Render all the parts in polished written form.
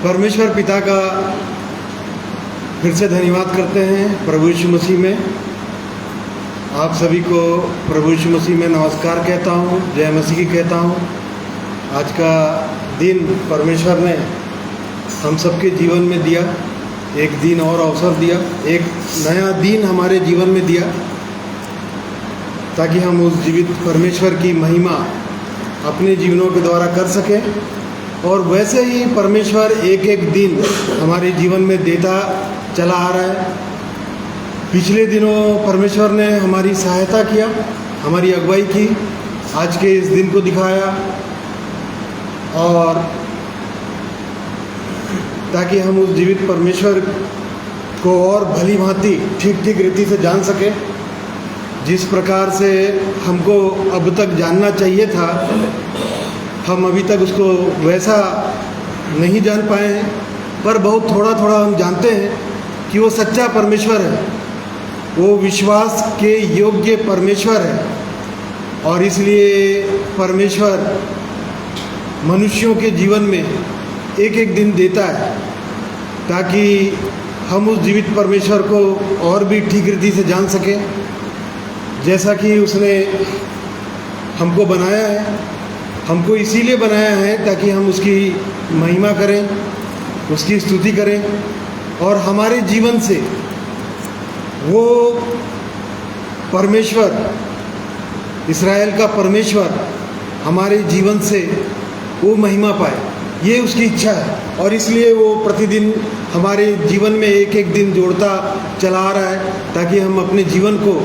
परमेश्वर पिता का फिर से धन्यवाद करते हैं प्रभु यीशु मसीह में। आप सभी को प्रभु यीशु मसीह में नमस्कार कहता हूँ, जय मसीह की कहता हूँ। आज का दिन परमेश्वर ने हम सबके जीवन में दिया, एक दिन और अवसर दिया, एक नया दिन हमारे जीवन में दिया, ताकि हम उस जीवित परमेश्वर की महिमा अपने जीवनों के द्वारा कर सकें। और वैसे ही परमेश्वर एक एक दिन हमारे जीवन में देता चला आ रहा है। पिछले दिनों परमेश्वर ने हमारी सहायता किया, हमारी अगुवाई की, आज के इस दिन को दिखाया, और ताकि हम उस जीवित परमेश्वर को और भली भांति ठीक ठीक रीति से जान सकें। जिस प्रकार से हमको अब तक जानना चाहिए था, हम अभी तक उसको वैसा नहीं जान पाए हैं, पर बहुत थोड़ा थोड़ा हम जानते हैं कि वो सच्चा परमेश्वर है, वो विश्वास के योग्य परमेश्वर है। और इसलिए परमेश्वर मनुष्यों के जीवन में एक एक दिन देता है, ताकि हम उस जीवित परमेश्वर को और भी ठीक रीति से जान सकें। जैसा कि उसने हमको बनाया है, हमको इसीलिए बनाया है ताकि हम उसकी महिमा करें, उसकी स्तुति करें, और हमारे जीवन से वो परमेश्वर, इस्राएल का परमेश्वर हमारे जीवन से वो महिमा पाए, ये उसकी इच्छा है। और इसलिए वो प्रतिदिन हमारे जीवन में एक एक दिन जोड़ता चला आ रहा है, ताकि हम अपने जीवन को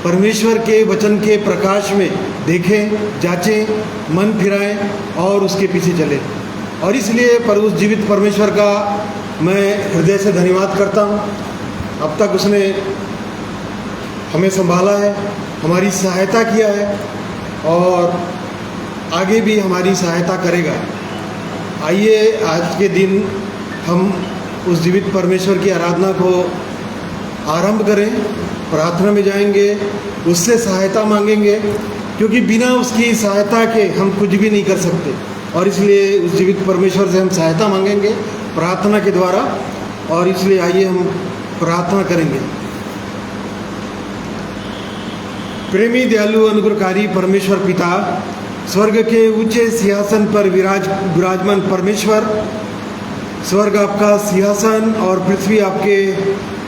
परमेश्वर के वचन के प्रकाश में देखें, जांचें, मन फिराएं और उसके पीछे चलें। और इसलिए पर उस जीवित परमेश्वर का मैं हृदय से धन्यवाद करता हूँ। अब तक उसने हमें संभाला है, हमारी सहायता किया है, और आगे भी हमारी सहायता करेगा। आइए आज के दिन हम उस जीवित परमेश्वर की आराधना को आरंभ करें, प्रार्थना में जाएंगे, उससे सहायता मांगेंगे, क्योंकि बिना उसकी सहायता के हम कुछ भी नहीं कर सकते। और इसलिए उस जीवित परमेश्वर से हम सहायता मांगेंगे प्रार्थना के द्वारा। और इसलिए आइए हम प्रार्थना करेंगे। प्रेमी दयालु अनुग्रहकारी परमेश्वर पिता, स्वर्ग के ऊंचे सिंहासन पर विराजमान परमेश्वर, स्वर्ग आपका सिंहासन और पृथ्वी आपके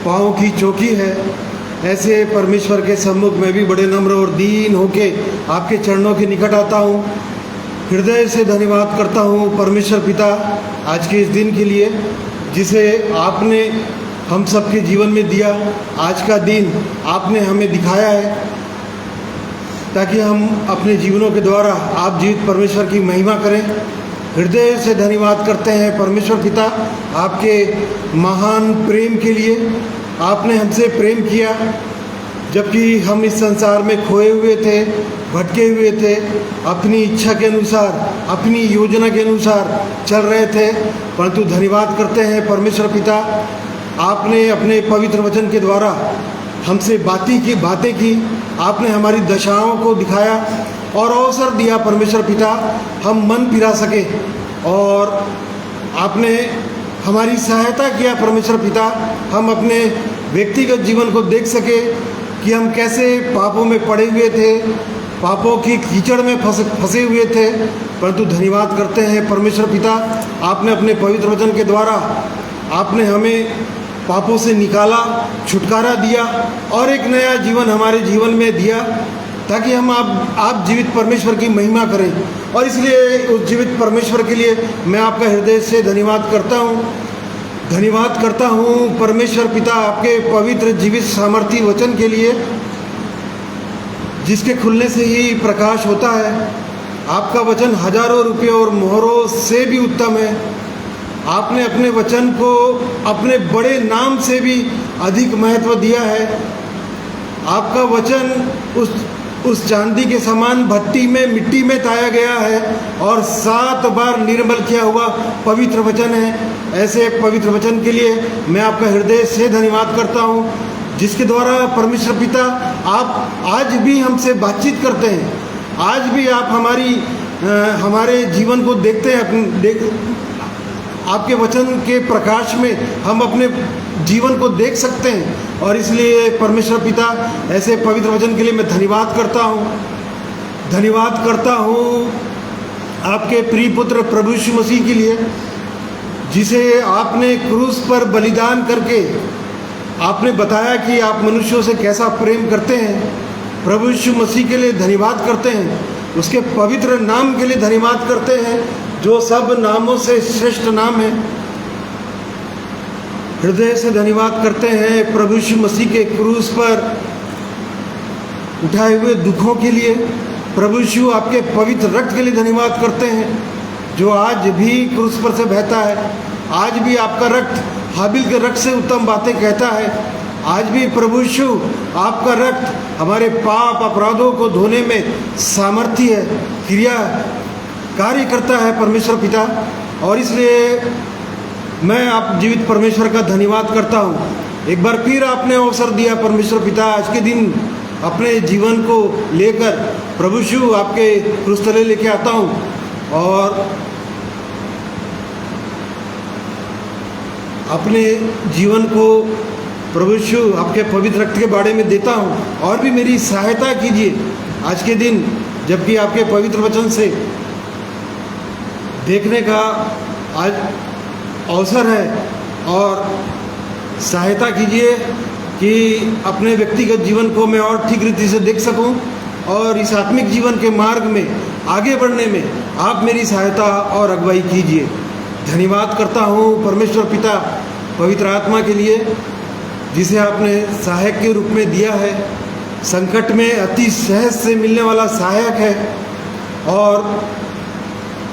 पाँव की चौकी है। ऐसे परमेश्वर के सम्मुख मैं भी बड़े नम्र और दीन होके आपके चरणों के निकट आता हूँ। हृदय से धन्यवाद करता हूँ परमेश्वर पिता आज के इस दिन के लिए, जिसे आपने हम सबके जीवन में दिया। आज का दिन आपने हमें दिखाया है, ताकि हम अपने जीवनों के द्वारा आप जीवित परमेश्वर की महिमा करें। हृदय से धन्यवाद करते हैं परमेश्वर पिता आपके महान प्रेम के लिए। आपने हमसे प्रेम किया, जबकि हम इस संसार में खोए हुए थे, भटके हुए थे, अपनी इच्छा के अनुसार, अपनी योजना के अनुसार चल रहे थे। परंतु धन्यवाद करते हैं परमेश्वर पिता, आपने अपने पवित्र वचन के द्वारा हमसे बातें की, आपने हमारी दशाओं को दिखाया और अवसर दिया परमेश्वर पिता हम मन फिरा सके। और आपने हमारी सहायता किया परमेश्वर पिता, हम अपने व्यक्तिगत जीवन को देख सके कि हम कैसे पापों में पड़े हुए थे, पापों की कीचड़ में फंसे हुए थे। परंतु धन्यवाद करते हैं परमेश्वर पिता, आपने अपने पवित्र वचन के द्वारा आपने हमें पापों से निकाला, छुटकारा दिया और एक नया जीवन हमारे जीवन में दिया, ताकि हम आप जीवित परमेश्वर की महिमा करें। और इसलिए उस जीवित परमेश्वर के लिए मैं आपका हृदय से धन्यवाद करता हूँ। धन्यवाद करता हूँ परमेश्वर पिता आपके पवित्र जीवित सामर्थी वचन के लिए, जिसके खुलने से ही प्रकाश होता है। आपका वचन हजारों रुपयों और मोहरों से भी उत्तम है। आपने अपने वचन को अपने बड़े नाम से भी अधिक महत्व दिया है। आपका वचन उस चांदी के समान भट्टी में मिट्टी में ताया गया है और 7 बार निर्मल किया हुआ पवित्र वचन है। ऐसे पवित्र वचन के लिए मैं आपका हृदय से धन्यवाद करता हूँ, जिसके द्वारा परमेश्वर पिता आप आज भी हमसे बातचीत करते हैं। आज भी आप हमारे जीवन को देखते हैं, आपके वचन के प्रकाश में हम अपने जीवन को देख सकते हैं। और इसलिए परमेश्वर पिता, ऐसे पवित्र वचन के लिए मैं धन्यवाद करता हूँ आपके प्रिय पुत्र प्रभु यीशु मसीह के लिए, जिसे आपने क्रूस पर बलिदान करके आपने बताया कि आप मनुष्यों से कैसा प्रेम करते हैं। प्रभु यीशु मसीह के लिए धन्यवाद करते हैं, उसके पवित्र नाम के लिए धन्यवाद करते हैं जो सब नामों से श्रेष्ठ नाम है। हृदय से धन्यवाद करते हैं प्रभु यीशु मसीह के क्रूस पर उठाए हुए दुखों के लिए। प्रभु यीशु आपके पवित्र रक्त के लिए धन्यवाद करते हैं जो आज भी क्रूस पर से बहता है। आज भी आपका रक्त हाबिल के रक्त से उत्तम बातें कहता है। आज भी प्रभु यीशु आपका रक्त हमारे पाप अपराधों को धोने में सामर्थ्य है, क्रिया कार्य करता है परमेश्वर पिता। और इसलिए मैं आप जीवित परमेश्वर का धन्यवाद करता हूँ। एक बार फिर आपने अवसर दिया परमेश्वर पिता, आज के दिन अपने जीवन को लेकर प्रभु यीशु आपके क्रूस तले लेके आता हूँ और अपने जीवन को प्रभु यीशु आपके पवित्र रक्त के बारे में देता हूँ। और भी मेरी सहायता कीजिए आज के दिन, जबकि आपके पवित्र वचन से देखने का आज अवसर है। और सहायता कीजिए कि अपने व्यक्तिगत जीवन को मैं और ठीक रीति से देख सकूं और इस आत्मिक जीवन के मार्ग में आगे बढ़ने में आप मेरी सहायता और अगुवाई कीजिए। धन्यवाद करता हूँ परमेश्वर पिता पवित्र आत्मा के लिए, जिसे आपने सहायक के रूप में दिया है। संकट में अति सहज से मिलने वाला सहायक है और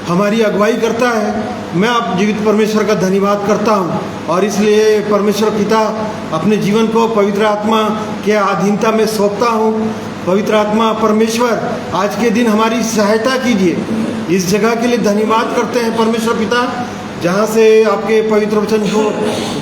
हमारी अगुवाई करता है। मैं आप जीवित परमेश्वर का धन्यवाद करता हूँ और इसलिए परमेश्वर पिता अपने जीवन को पवित्र आत्मा के अधीनता में सौंपता हूँ। पवित्र आत्मा परमेश्वर आज के दिन हमारी सहायता कीजिए। इस जगह के लिए धन्यवाद करते हैं परमेश्वर पिता, जहाँ से आपके पवित्र वचन को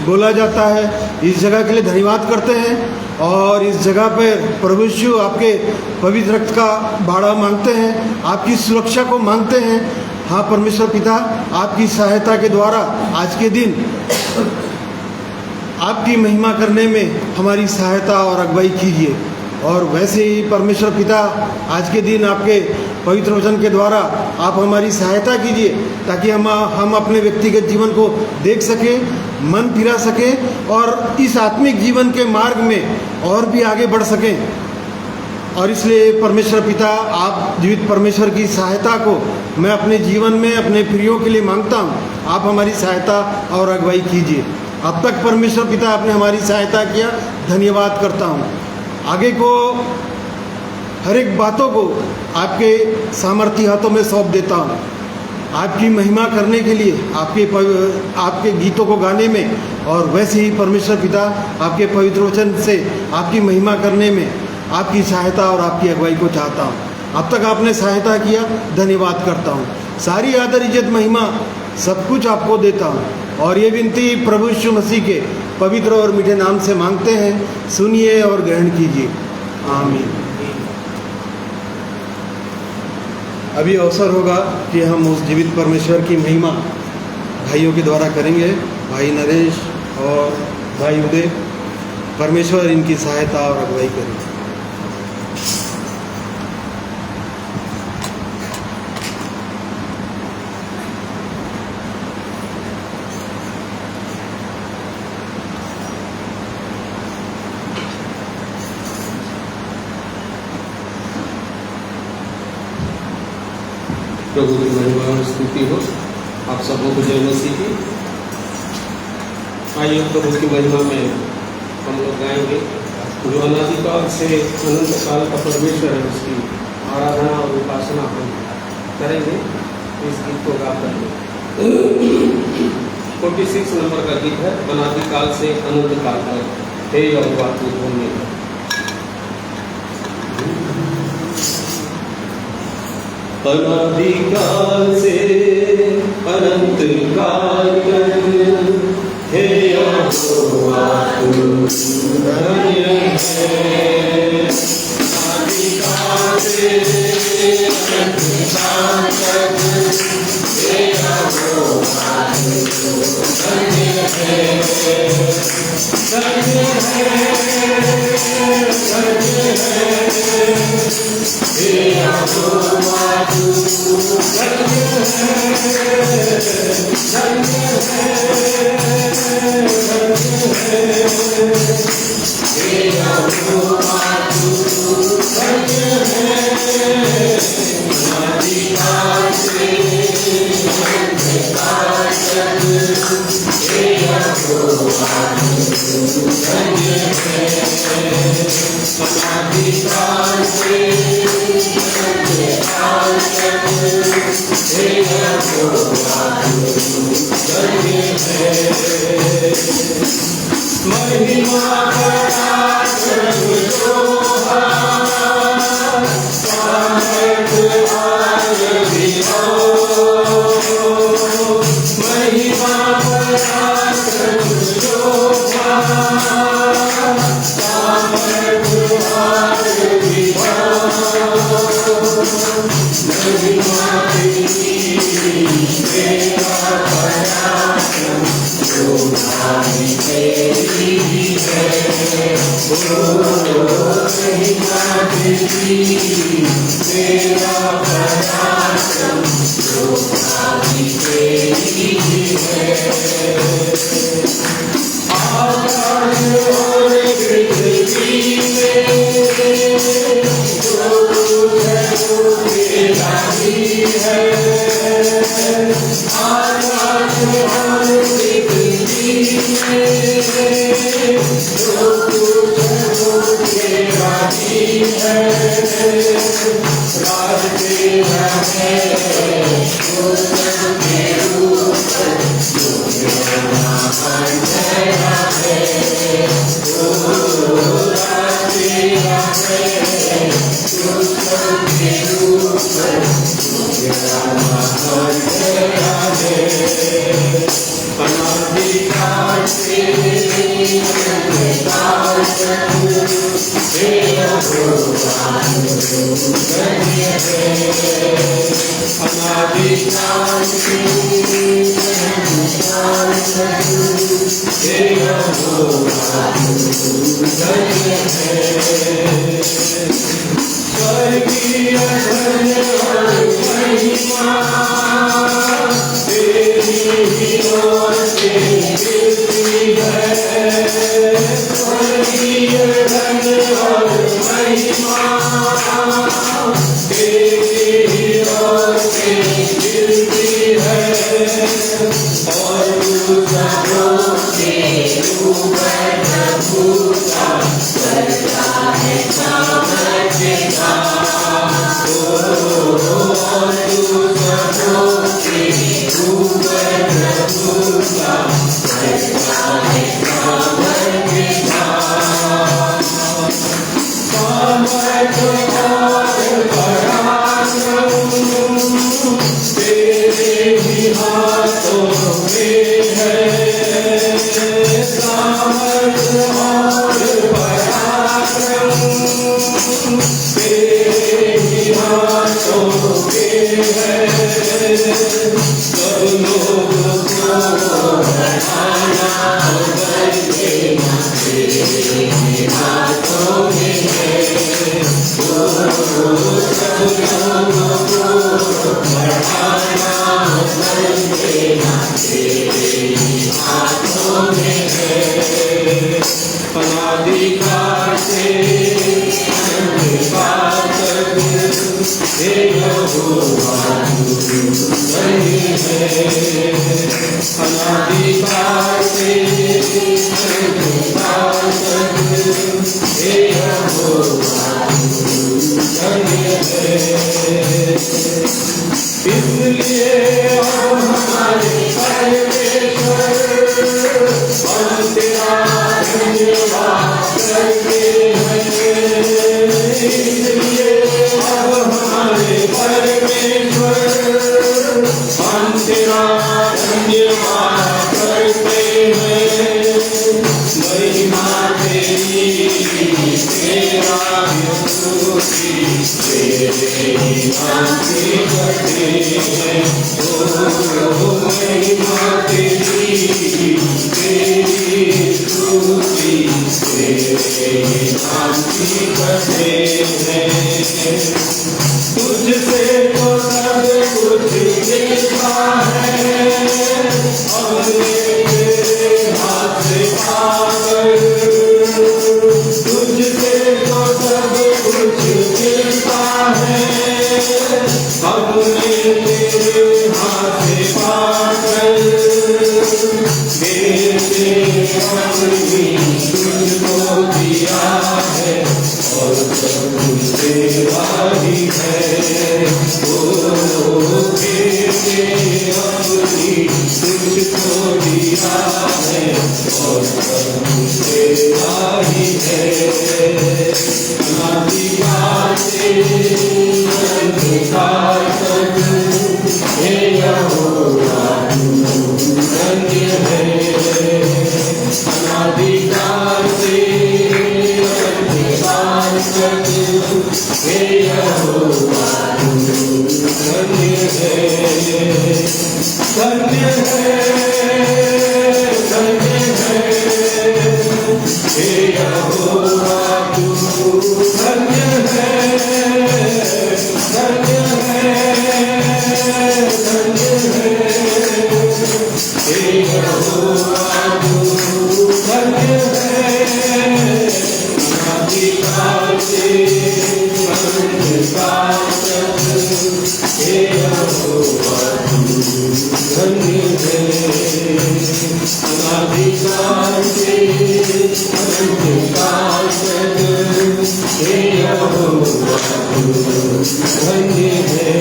बोला जाता है। इस जगह के लिए धन्यवाद करते हैं और इस जगह पर प्रभु यीशु आपके पवित्र रक्त का भाड़ा मांगते हैं, आपकी सुरक्षा को मांगते हैं। हाँ परमेश्वर पिता, आपकी सहायता के द्वारा आज के दिन आपकी महिमा करने में हमारी सहायता और अगुवाई कीजिए। और वैसे ही परमेश्वर पिता आज के दिन आपके पवित्र वचन के द्वारा आप हमारी सहायता कीजिए, ताकि हम अपने व्यक्तिगत जीवन को देख सकें, मन फिरा सकें और इस आत्मिक जीवन के मार्ग में और भी आगे बढ़ सकें। और इसलिए परमेश्वर पिता, आप जीवित परमेश्वर की सहायता को मैं अपने जीवन में अपने प्रियों के लिए मांगता हूँ। आप हमारी सहायता और अगुवाई कीजिए। अब तक परमेश्वर पिता आपने हमारी सहायता किया, धन्यवाद करता हूँ। आगे को हर एक बातों को आपके सामर्थ्य हाथों में सौंप देता हूँ, आपकी महिमा करने के लिए, आपके गीतों को गाने में। और वैसे ही परमेश्वर पिता आपके पवित्र वचन से आपकी महिमा करने में आपकी सहायता और आपकी अगुवाई को चाहता हूँ। अब तक आपने सहायता किया, धन्यवाद करता हूँ। सारी आदर इज्जत महिमा सब कुछ आपको देता हूँ और ये विनती प्रभु यीशु मसीह के पवित्र और मीठे नाम से मांगते हैं। सुनिए और ग्रहण कीजिए, आमीन। अभी अवसर होगा कि हम उस जीवित परमेश्वर की महिमा भाइयों के द्वारा करेंगे। भाई नरेश और भाई उदय, परमेश्वर इनकी सहायता और अगुवाई करें। प्रभु की महिमा और स्तुति हो। आप सबों को जय मसीह की। आइए प्रभु की महिमा में हम लोग गाएंगे। जो अनादिकाल से अनंत काल का परमेश्वर है, उसकी आराधना और उपासना हम करेंगे। इस गीत को गाकर 46 नंबर का गीत है, अनादिकाल से अनंत काल तक हे यहोवा तू धन्य। अनादिकाल से अनंत काल तक हे यहोवा तू धन्य है। अनादिकाल से अनंत काल तक हे यहोवा Amen. शांति करते हैं। ओ महिमा तेरी स्तुति तेरे शांति करते हैं। तुझसे तो सब कुछ मिलता है, हमने तेरे हाथ से पाकर। तुझसे तो सब कुछ मिलता है, हमने तेरे हाथ से पाकर। मेरे अपनी तुझको दिया है और सब कुछ तेरा ही है। ओ मेरे अपनी तुझको दिया है और सब कुछ तेरा ही है। अनादिकाल से अंतकाल तक हे यहोवा तू धन्य है। अनादिकाल से अंतकाल तक हे यहोवा तू धन्य है। धन्य है, धन्य है, हे यहोवा तू धन्य है। धन्य है, धन्य है, हे यहोवा तू धन्य है। अनादिकाल से अंतकाल तक हे यहोवा तू धन्य है। अनादिकाल से अंतकाल तक हे यहोवा तू धन्य है।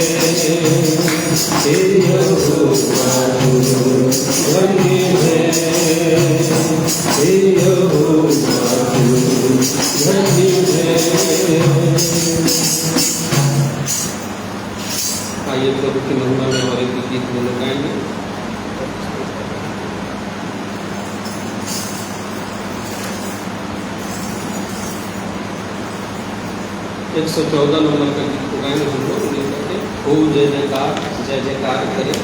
हे यहोवा तू धन्य है। हे यहोवा तू धन्य है। आइए प्रभु की महिमा में और एक गीत में लगाएंगे। 114 नंबर का गीत को गाएंगे हम लोग। उन्हें कहते हैं खूब जय जयकार करें।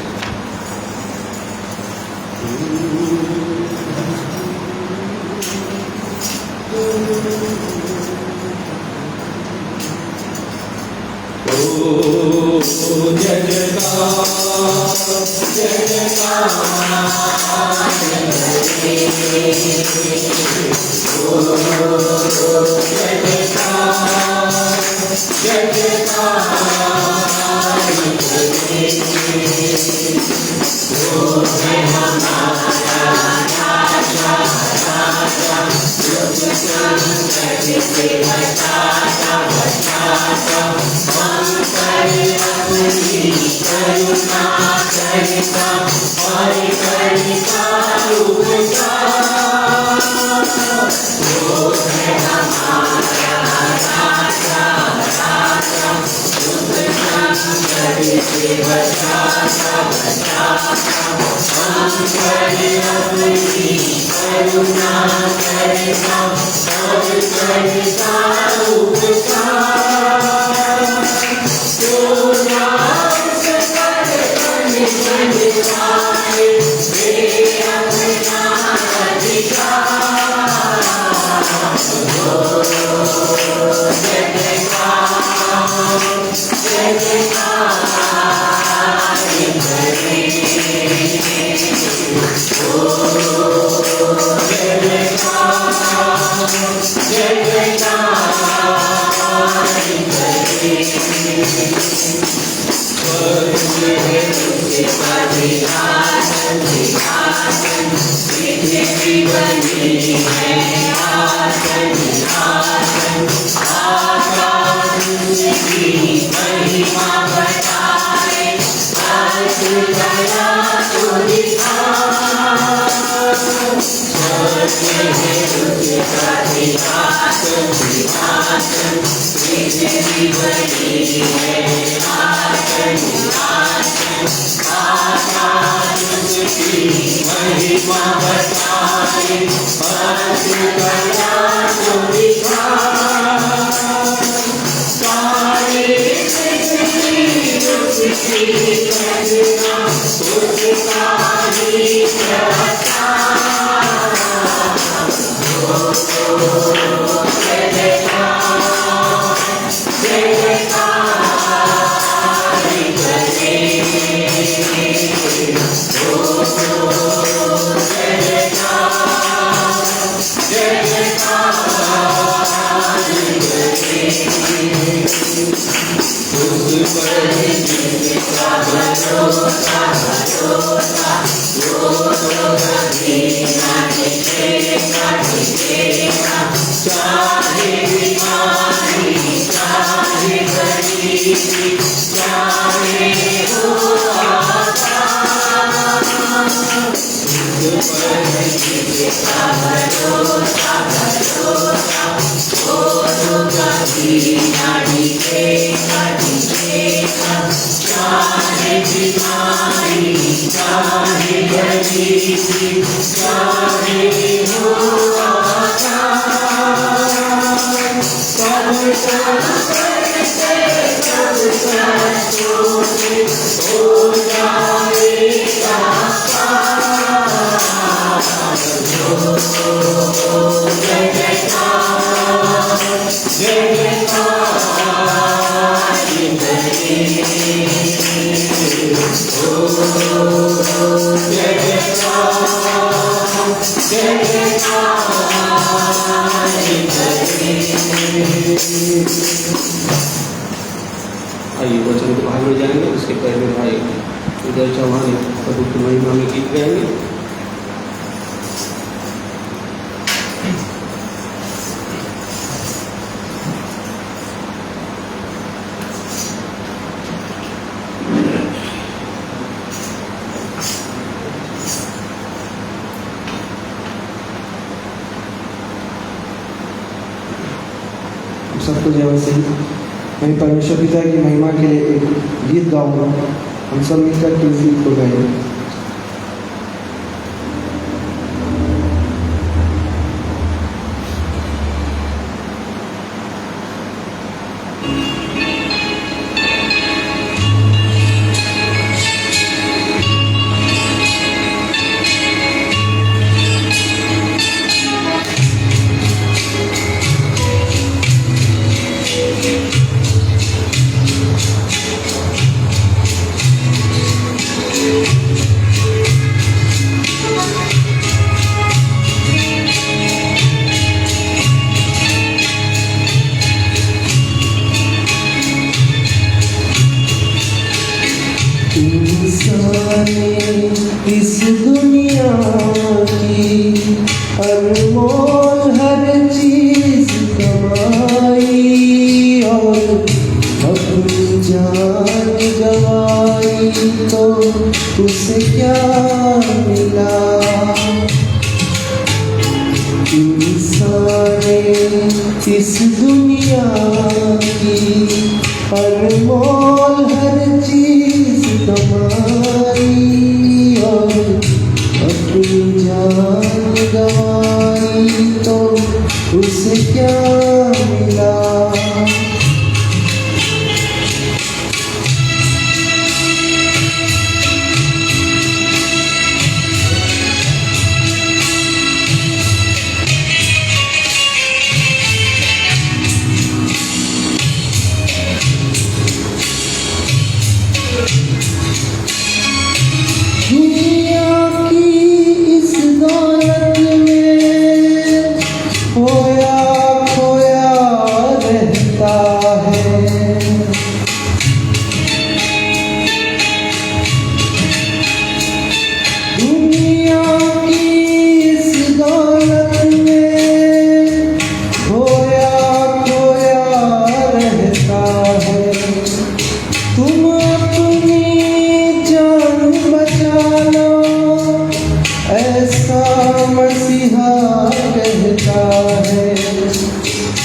ओ जय जयकार, जय जयकार, ओ जय जयकार, जय जयकार, ओ है हमारा राजा, राजा, से बचाता, बचाता, हम करे अपनी करुणा करता, और करता उपकार। वो है हमारा राजा, राजा, से बचाता, बचाता, हम करे अपनी करुणा करता, और करता उपकार। जो नाम से करने वाले वे अपना अधिकार। जय जयकार, जय जयकार करे, जय जयकार, जय जयकार करे। स्वर्ग है उसके सिंहासन, सिंहासन, पृथ्वी बनी है आसन, आसन, आकाश उसकी महिमा बताए, अर्श दया को दिखाए। स्वर्ग है उसका सिंहासन, सिंहासन, पृथ्वी बनी है आसन, आसन, आकाश उसकी महिमा बताए, अर्श दया को दिखाए। सारे पृथ्वी आइए वचन को आगे जाएंगे। उसके पहले भाई उदय चौहान प्रभु की महिमा में गीत गाएंगे। सबको जय मसीह। मैं परमेश्वर पिता की महिमा के लिए एक गीत गाऊंगा। हम सब मिलकर के इस गीत को गाएंगे। इस दुनिया की अनमोल हर चीज कमाई और अपनी जान गवाई तो उसे क्या मिला। इंसान इस दुनिया की अनमोल हर चीज कमाई और अपनी जान गवाई तो उसे क्या मिला।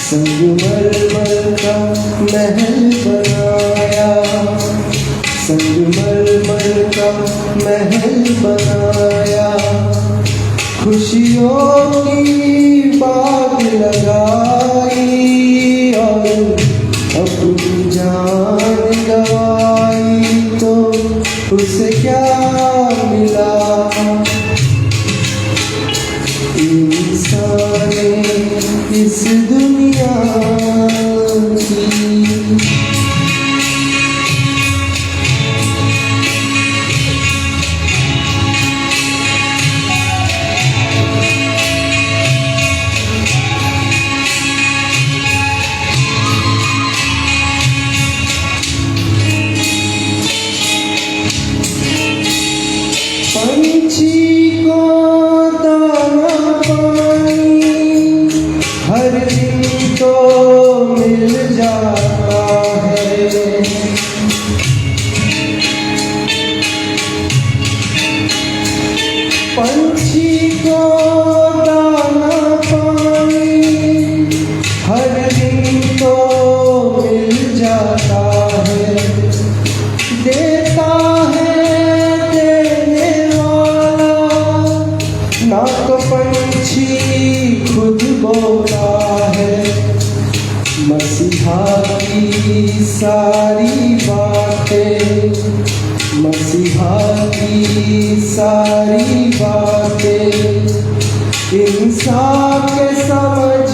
संगमरमर का महल बनाया, संगमरमर का महल बनाया, खुशियों की बाग लगाई और अपनी जान गवाई तो उसे क्या मिला? इंसान इस दुनिया की पंछी को दाना पानी हर दिन तो मिल जाता है। पंछी को दाना पानी हर दिन तो मिल जाता है। देता है ना तो पंछी खुद बोला है। मसीहा की सारी बातें, मसीहा की सारी बातें इंसान के समझ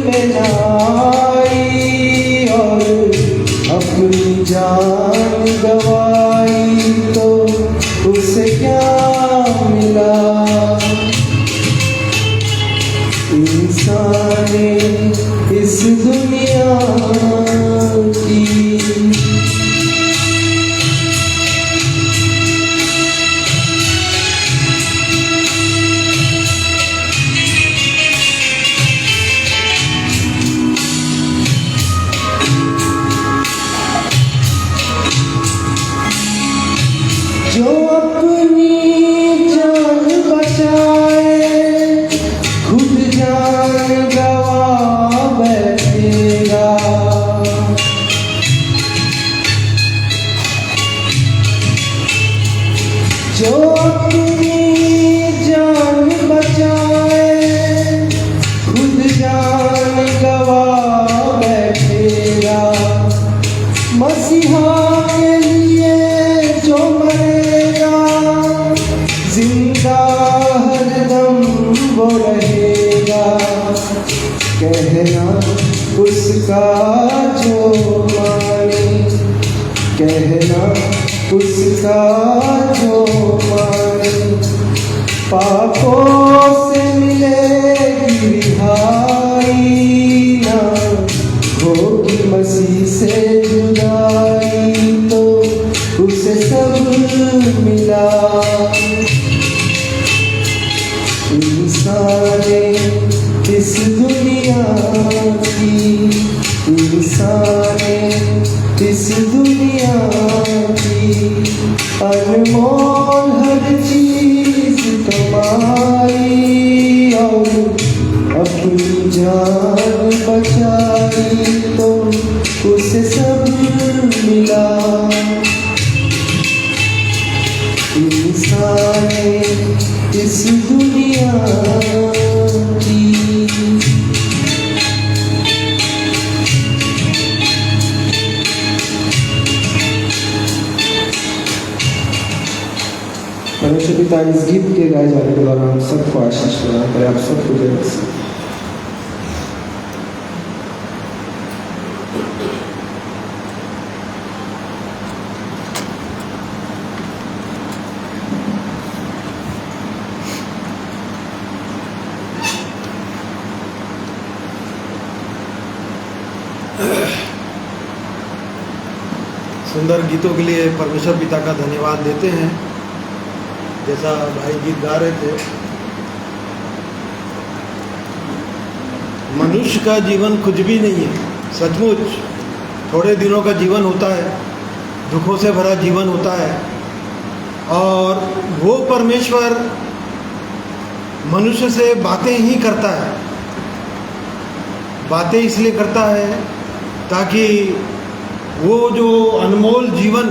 में न आई और अपनी जान गवाई तो उसे क्या मिला? इंसान इस दुनिया की जो अपनी जान बचाए खुद जान गवा बैठेगा। जो अपनी जान बचाए खुद जान गवा बैठेगा। मसीहा के लिए जो मरेगा जिंदा हरदम वो रहेगा। कहना उसका जो माने, कहना उसका जो माने पापों से मिलेगी रिहाई ना होगी मसीह से जुदाई तो उसे सब मिला। इंसान इस दुनिया की, इंसान इस दुनिया की अनमोल हर चीज कमाई और अपनी जान बचाई तो उसे सब मिला। इंसान इस दुनिया की परमेश्वर पिता इस गीत के गाए जाने के दौरान हम सबको आशीष प्रदान करें। आप सबको जय मसीह। सुंदर गीतों के लिए परमेश्वर पिता का धन्यवाद देते हैं। जैसा भाई गीत गा रहे थे, मनुष्य का जीवन कुछ भी नहीं है। सचमुच थोड़े दिनों का जीवन होता है, दुखों से भरा जीवन होता है, और वो परमेश्वर मनुष्य से बातें ही करता है। बातें इसलिए करता है ताकि वो जो अनमोल जीवन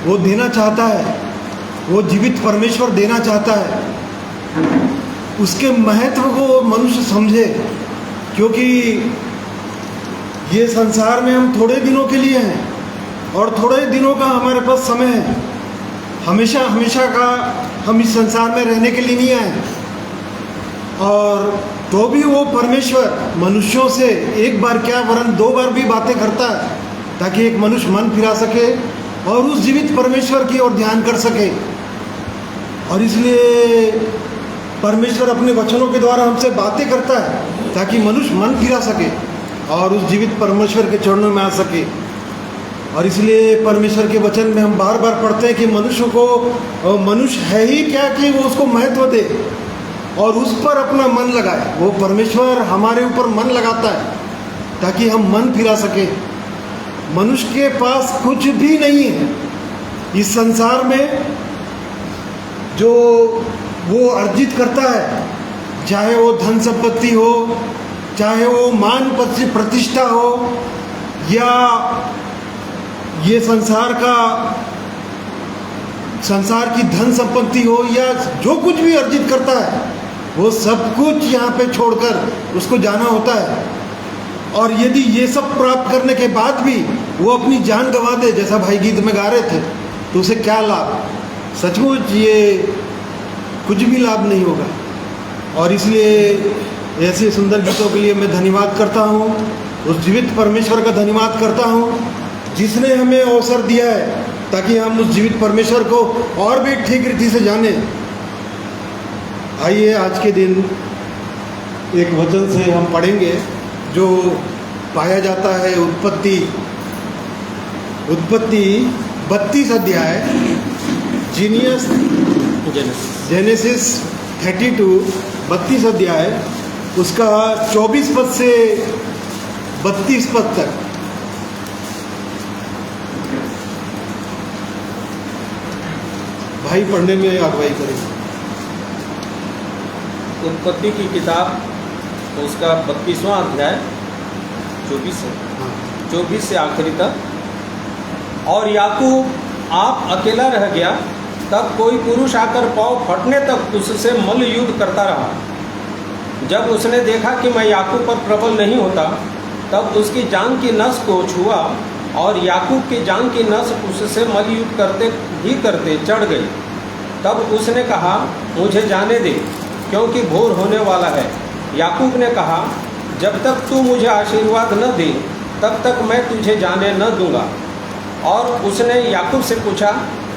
वो देना चाहता है, वो जीवित परमेश्वर देना चाहता है, उसके महत्व को मनुष्य समझे। क्योंकि ये संसार में हम थोड़े दिनों के लिए हैं और थोड़े दिनों का हमारे पास समय है। हमेशा हमेशा का हम इस संसार में रहने के लिए नहीं आए। और तो भी वो परमेश्वर मनुष्यों से एक बार क्या वरन 2 बार भी बातें करता है, ताकि एक मनुष्य मन फिरा सके और उस जीवित परमेश्वर की ओर ध्यान कर सके। और इसलिए परमेश्वर अपने वचनों के द्वारा हमसे बातें करता है, ताकि मनुष्य मन फिरा सके और उस जीवित परमेश्वर के चरणों में आ सके। और इसलिए परमेश्वर के वचन में हम बार बार पढ़ते हैं कि मनुष्य है ही क्या कि वो उसको महत्व दे और उस पर अपना मन लगाए। वो परमेश्वर हमारे ऊपर मन लगाता है ताकि हम मन फिरा सके। मनुष्य के पास कुछ भी नहीं है इस संसार में जो वो अर्जित करता है, चाहे वो धन संपत्ति हो, चाहे वो मान प्रतिष्ठा हो, या ये संसार की धन संपत्ति हो, या जो कुछ भी अर्जित करता है, वो सब कुछ यहाँ पे छोड़कर उसको जाना होता है। और यदि ये सब प्राप्त करने के बाद भी वो अपनी जान गंवा दे, जैसा भाई गीत में गा रहे थे, तो उसे क्या लाभ? सचमुच ये कुछ भी लाभ नहीं होगा। और इसलिए ऐसे सुंदर गीतों के लिए मैं धन्यवाद करता हूँ, उस जीवित परमेश्वर का धन्यवाद करता हूँ जिसने हमें अवसर दिया है ताकि हम उस जीवित परमेश्वर को और भी ठीक रीति से जाने। आइए आज के दिन एक वचन से हम पढ़ेंगे जो पाया जाता है उत्पत्ति 32 अध्याय, जेनेसिस 32 32 अध्याय, उसका 24 पद से 32 पद तक। भाई पढ़ने में अगुवाई करेंगे। उत्पत्ति की किताब उसका 32वां अध्याय 24 से आखिरी तक। और याकूब आप अकेला रह गया, तब कोई पुरुष आकर पाँव फटने तक उससे मल्ल युद्ध करता रहा। जब उसने देखा कि मैं याकूब पर प्रबल नहीं होता, तब उसकी जांघ की नस को छुआ और याकूब की जांघ की नस उससे मल्ल युद्ध करते चढ़ गई। तब उसने कहा, मुझे जाने दे, क्योंकि भोर होने वाला है। याकूब ने कहा, जब तक तू मुझे आशीर्वाद न दे, तब तक मैं तुझे जाने न दूंगा। और उसने याकूब से पूछा,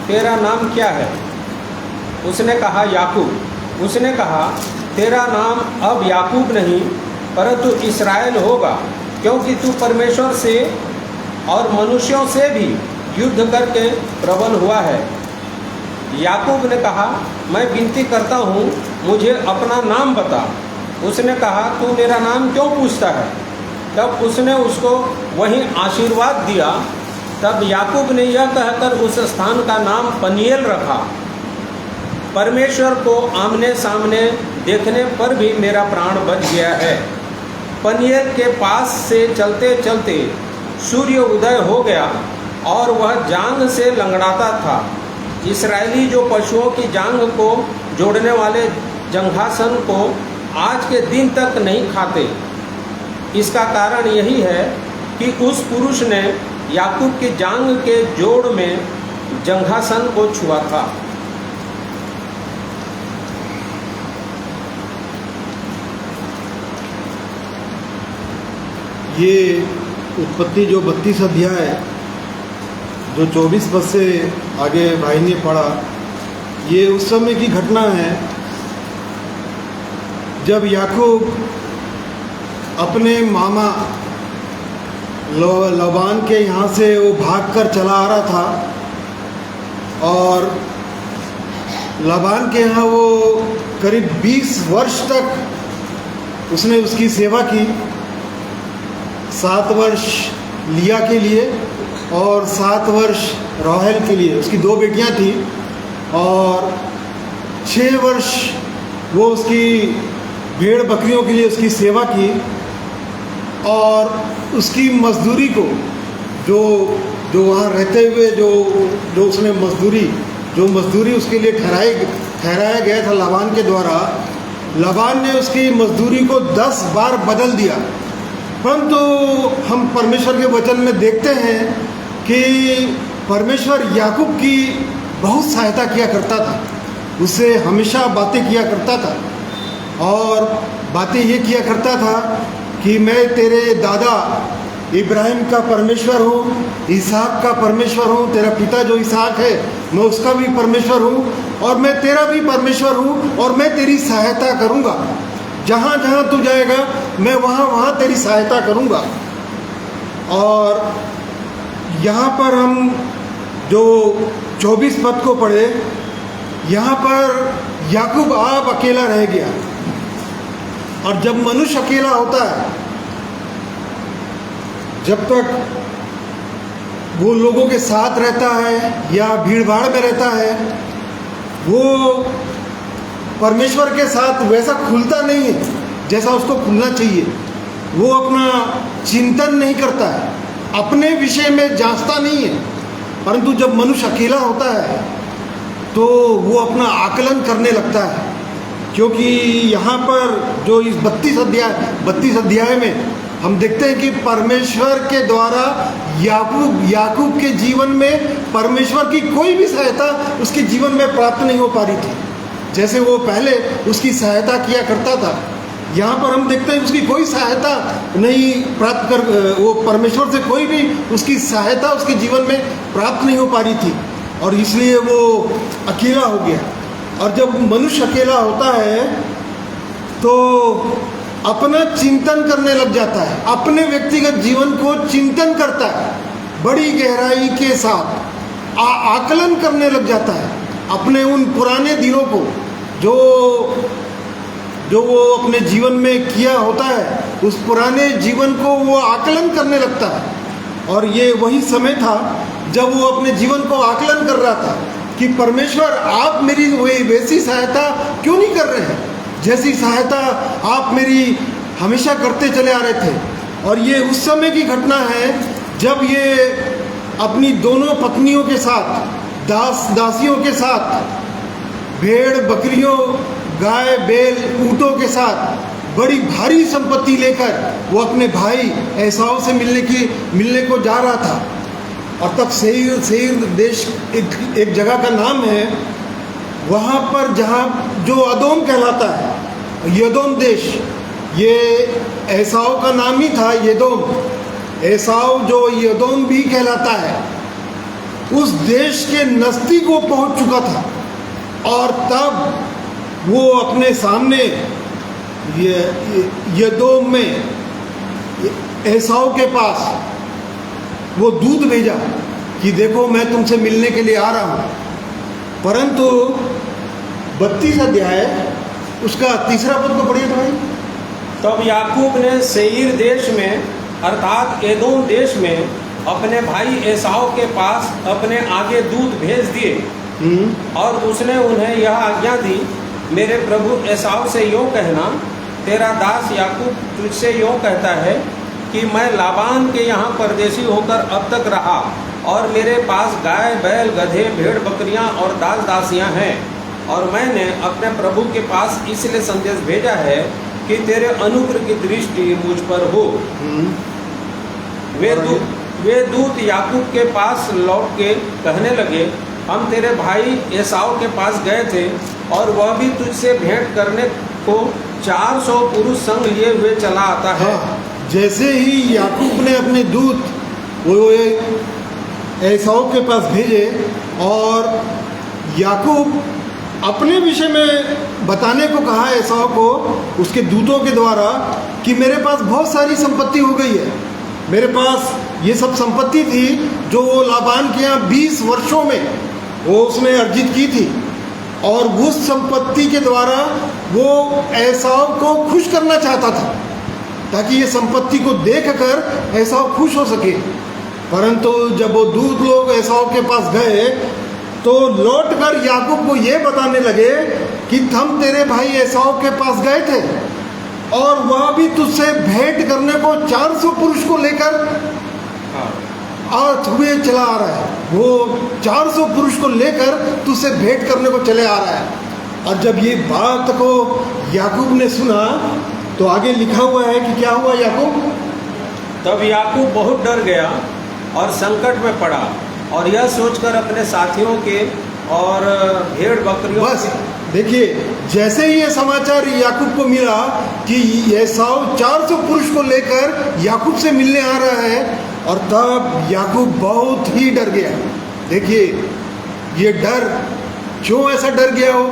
तेरा नाम क्या है? उसने कहा, याकूब। उसने कहा, तेरा नाम अब याकूब नहीं, परंतु इस्राएल होगा, क्योंकि तू परमेश्वर से और मनुष्यों से भी युद्ध करके प्रबल हुआ है। याकूब ने कहा, मैं विनती करता हूँ, मुझे अपना नाम बता। उसने कहा, तू मेरा नाम क्यों पूछता है? तब उसने उसको वहीं आशीर्वाद दिया। तब याकूब ने यह कहकर उस स्थान का नाम पनिएल रखा, परमेश्वर को आमने सामने देखने पर भी मेरा प्राण बच गया है। पनिएल के पास से चलते चलते सूर्य उदय हो गया और वह जांघ से लंगड़ाता था। इस्राएली जो पशुओं की जांघ को जोड़ने वाले जंघासन को आज के दिन तक नहीं खाते। इसका कारण यही है कि उस पुरुष ने याकूब की जांघ के जोड़ में जंघासन को छुआ था। ये उत्पत्ति जो 32 अध्याय जो 24 पद से आगे भाई ने पढ़ा, ये उस समय की घटना है जब याकूब अपने मामा लबान के यहाँ से वो भागकर चला आ रहा था। और लबान के यहाँ वो करीब 20 वर्ष तक उसने उसकी सेवा की। 7 वर्ष लिया के लिए और 7 वर्ष राहेल के लिए, उसकी 2 बेटियां थी। और 6 वर्ष वो उसकी भेड़ बकरियों के लिए उसकी सेवा की। और उसकी मजदूरी को जो वहाँ रहते हुए जो उसने मजदूरी उसके लिए ठहराया गया था लाबान के द्वारा, लाबान ने उसकी मजदूरी को 10 बार बदल दिया। परंतु हम परमेश्वर के वचन में देखते हैं कि परमेश्वर याकूब की बहुत सहायता किया करता था, उससे हमेशा बातें किया करता था और बातें ये किया करता था कि मैं तेरे दादा इब्राहिम का परमेश्वर हूँ, इसहाक का परमेश्वर हूँ, तेरा पिता जो इसहाक है मैं उसका भी परमेश्वर हूँ और मैं तेरा भी परमेश्वर हूँ और मैं तेरी सहायता करूँगा। जहाँ जहाँ तू जाएगा मैं वहाँ वहाँ तेरी सहायता करूँगा। और यहाँ पर हम जो 24 पद को पढ़े, यहाँ पर याकूब आप अकेला रह गया। और जब मनुष्य अकेला होता है, जब तक वो लोगों के साथ रहता है या भीड़ भाड़ में रहता है, वो परमेश्वर के साथ वैसा खुलता नहीं है जैसा उसको खुलना चाहिए। वो अपना चिंतन नहीं करता है, अपने विषय में जांचता नहीं है। परंतु जब मनुष्य अकेला होता है तो वो अपना आकलन करने लगता है, क्योंकि यहाँ पर जो इस 32 अध्याय में हम देखते हैं कि परमेश्वर के द्वारा याकूब के जीवन में परमेश्वर की कोई भी सहायता उसके जीवन में प्राप्त नहीं हो पा रही थी, जैसे वो पहले उसकी सहायता किया करता था। यहाँ पर हम देखते हैं उसकी कोई सहायता नहीं प्राप्त कर, वो परमेश्वर से कोई भी उसकी सहायता उसके जीवन में प्राप्त नहीं हो पा रही थी और इसलिए वो अकेला हो गया। और जब मनुष्य अकेला होता है तो अपना चिंतन करने लग जाता है, अपने व्यक्तिगत जीवन को चिंतन करता है, बड़ी गहराई के साथ आकलन करने लग जाता है अपने उन पुराने दिनों को जो वो अपने जीवन में किया होता है, उस पुराने जीवन को वो आकलन करने लगता है। और ये वही समय था जब वो अपने जीवन को आकलन कर रहा था कि परमेश्वर आप मेरी वैसी सहायता क्यों नहीं कर रहे हैं जैसी सहायता आप मेरी हमेशा करते चले आ रहे थे। और ये उस समय की घटना है जब ये अपनी दोनों पत्नियों के साथ, दासियों के साथ, भेड़ बकरियों, गाय बैल ऊँटों के साथ बड़ी भारी संपत्ति लेकर वो अपने भाई एसाव से मिलने को जा रहा था। और तब सेईर देश एक जगह का नाम है, वहाँ पर जहाँ जो अदोम कहलाता है, यदोम देश, ये एसाव का नाम ही था यदोम। एसाव जो यदोम भी कहलाता है, उस देश के नज़दीक वो पहुँच चुका था। और तब वो अपने सामने यदोम में एसाव के पास वो दूत भेजा कि देखो मैं तुमसे मिलने के लिए आ रहा हूँ। परंतु 32 अध्याय उसका 3 पद को पढ़िए भाई। तब याकूब ने सेईर देश में अर्थात एदोम देश में अपने भाई एसाव के पास अपने आगे दूत भेज दिए और उसने उन्हें यह आज्ञा दी, मेरे प्रभु एसाव से यूँ कहना, तेरा दास याकूब तुझसे यूँ कहता है कि मैं लाबान के यहाँ परदेशी होकर अब तक रहा और मेरे पास गाय बैल गधे भेड़ बकरियाँ और दास दासियाँ हैं, और मैंने अपने प्रभु के पास इसलिए संदेश भेजा है कि तेरे अनुग्रह की दृष्टि मुझ पर हो। वे दूत याकूब के पास लौट के कहने लगे, हम तेरे भाई एसाव के पास गए थे और वह भी तुझसे भेंट करने को 400 पुरुष संग लिए हुए चला आता है। हाँ, जैसे ही याकूब ने अपने दूत वो एसाव के पास भेजे और याकूब अपने विषय में बताने को कहा एसाव को उसके दूतों के द्वारा कि मेरे पास बहुत सारी संपत्ति हो गई है, मेरे पास ये सब संपत्ति थी जो लाबान के यहाँ 20 वर्षों में वो उसने अर्जित की थी, और उस संपत्ति के द्वारा वो एसाव को खुश करना चाहता था ताकि ये संपत्ति को देखकर एसाव खुश हो सके। परंतु जब वो दूत लोग एसाव के पास गए तो लौटकर याकूब को ये बताने लगे कि हम तेरे भाई एसाव के पास गए थे और वह भी तुझसे भेंट करने को 400 पुरुष को लेकर और हुए चला आ रहा है। वो 400 पुरुष को लेकर तुझसे भेंट करने को चले आ रहा है। और जब ये बात को याकूब ने सुना तो आगे लिखा हुआ है कि क्या हुआ याकूब? तब याकूब बहुत डर गया और संकट में पड़ा और यह सोचकर अपने साथियों के और भेड़ बकरियों बस देखिए, जैसे ही ये समाचार याकूब को मिला कि एसाव 400 पुरुष को लेकर याकूब से मिलने आ रहा है, और तब याकूब बहुत ही डर गया। देखिए ये डर, क्यों ऐसा डर गया हो?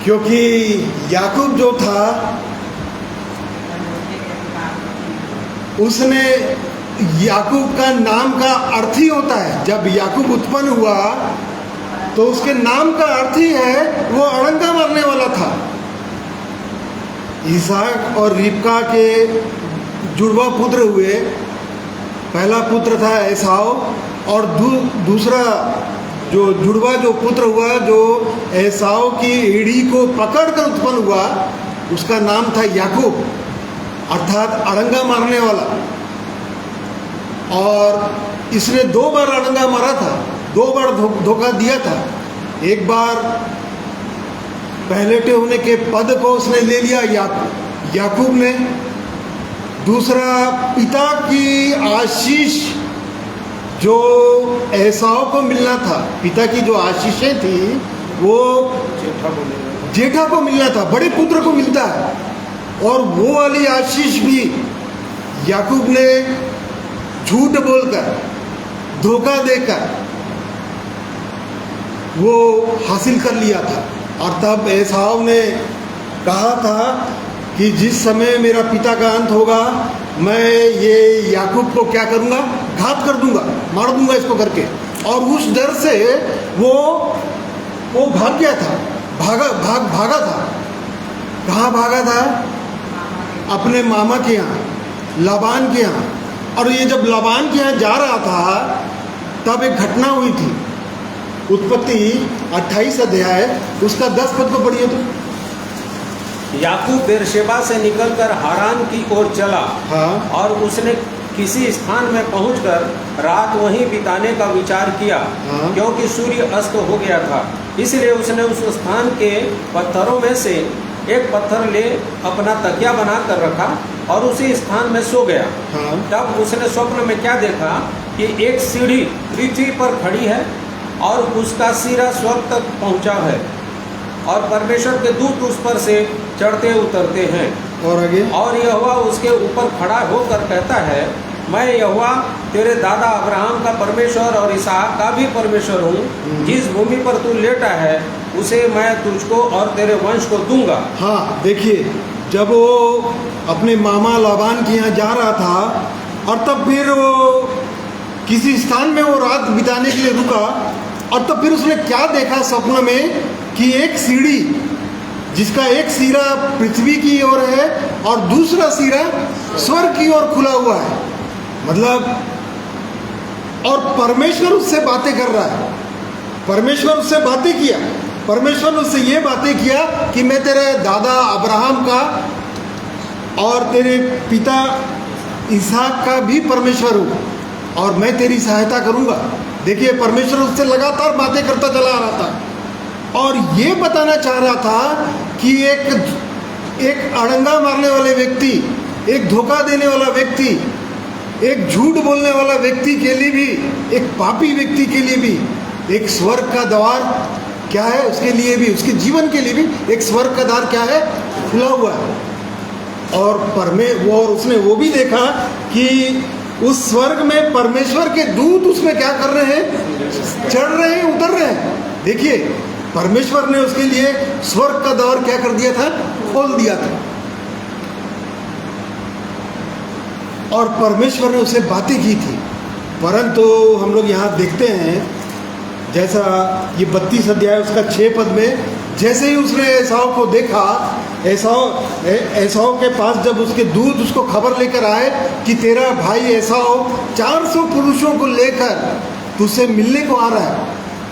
क्योंकि याकूब जो था उसने, याकूब का नाम का अर्थ ही होता है, जब याकूब उत्पन्न हुआ तो उसके नाम का अर्थ ही है वो अड़ंगा मारने वाला था। इसहाक और रिबका के जुड़वा पुत्र हुए। पहला पुत्र था एसाव, और दूसरा जो जुड़वा जो पुत्र हुआ, जो एसाव की एड़ी को पकड़कर उत्पन्न हुआ, उसका नाम था याकूब, अर्थात अड़ंगा मारने वाला। और इसने 2 बार अड़ंगा मारा था, 2 बार धोखा दिया था। एक बार पहलेटे होने के पद को उसने ले लिया याकूब ने। दूसरा, पिता की आशीष जो एसाव को मिलना था, पिता की जो आशीषें थी वो जेठा को मिलना था, बड़े पुत्र को मिलता है, और वो वाली आशीष भी याकूब ने झूठ बोलकर, धोखा देकर वो हासिल कर लिया था। और तब एसाव ने कहा था कि जिस समय मेरा पिता का अंत होगा, मैं ये याकूब को क्या करूँगा, घात कर दूंगा, मार दूंगा इसको करके। और उस डर से वो भाग गया था, भागा था। कहाँ भागा था? अपने मामा के यहाँ, लाबान के यहाँ। और ये जब लाबान के यहाँ जा रहा था तब एक घटना हुई थी। उत्पत्ति 28 अध्याय उसका 10 पद को पढ़िए तो। याकूब बेरशेबा से निकलकर हारान की ओर चला। हाँ। और उसने किसी स्थान में पहुंचकर रात वहीं बिताने का विचार किया। हाँ। क्योंकि सूर्य अस्त हो गया था, इसलिए उसने उस स्थान के पत्थरों में से एक पत्थर ले अपना तकिया बना कर रखा और उसी स्थान में सो गया। हाँ। तब उसने स्वप्न में क्या देखा कि एक सीढ़ी पृथ्वी पर खड़ी है और उसका सिरा स्वर्ग तक पहुंचा है, और परमेश्वर के दूत उस पर से चढ़ते उतरते हैं। और आगे, और यहोवा उसके ऊपर खड़ा होकर कहता है, मैं यहोवा तेरे दादा अब्राहम का परमेश्वर और इसहाक का भी परमेश्वर हूँ। जिस भूमि पर तू लेटा है उसे मैं तुझको और तेरे वंश को दूंगा। हाँ देखिए, जब वो अपने मामा लाबान के यहाँ जा रहा था और तब फिर वो किसी स्थान में वो रात बिताने के लिए रुका, और तब फिर उसने क्या देखा स्वप्न में कि एक सीढ़ी जिसका एक सिरा पृथ्वी की ओर है और दूसरा सिरा स्वर्ग की ओर खुला हुआ है। मतलब, और परमेश्वर उससे बातें कर रहा है। परमेश्वर उससे बातें किया, परमेश्वर उससे ये बातें किया कि मैं तेरे दादा अब्राहम का और तेरे पिता इसहाक का भी परमेश्वर हूँ और मैं तेरी सहायता करूँगा। देखिए, परमेश्वर उससे लगातार बातें करता चला आ रहा था और ये बताना चाह रहा था कि एक अड़ंगा मारने वाले व्यक्ति, एक धोखा देने वाला व्यक्ति, एक झूठ बोलने वाला व्यक्ति के लिए भी, एक पापी व्यक्ति के लिए भी एक स्वर्ग का द्वार क्या है, उसके लिए भी, उसके जीवन के लिए भी एक स्वर्ग का द्वार क्या है, खुला हुआ है। और उसने वो भी देखा कि उस स्वर्ग में परमेश्वर के दूत उसमें क्या कर रहे हैं, चढ़ रहे हैं, उतर रहे हैं। देखिए, परमेश्वर ने उसके लिए स्वर्ग का द्वार क्या कर दिया था, खोल दिया था। और परमेश्वर ने उसे बातें की थी। परंतु हम लोग यहाँ देखते हैं, जैसा ये 32 अध्याय उसका 6 पद में, जैसे ही उसने एसाव को देखा, एसाव के पास जब उसके दूत उसको खबर लेकर आए कि तेरा भाई एसाव 400 पुरुषों को लेकर तुझसे मिलने को आ रहा है,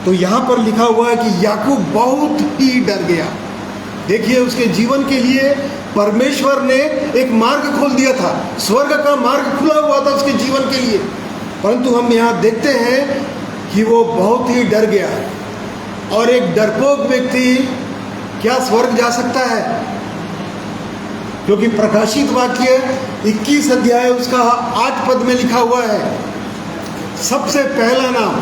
तो यहाँ पर लिखा हुआ है कि याकूब बहुत ही डर गया। देखिए, उसके जीवन के लिए परमेश्वर ने एक मार्ग खोल दिया था, स्वर्ग का मार्ग खुला हुआ था उसके जीवन के लिए। परंतु हम यहाँ देखते हैं कि वो बहुत ही डर गया। और एक डरपोक व्यक्ति क्या स्वर्ग जा सकता है? क्योंकि प्रकाशित वाक्य 21 अध्याय उसका 8 पद में लिखा हुआ है, सबसे पहला नाम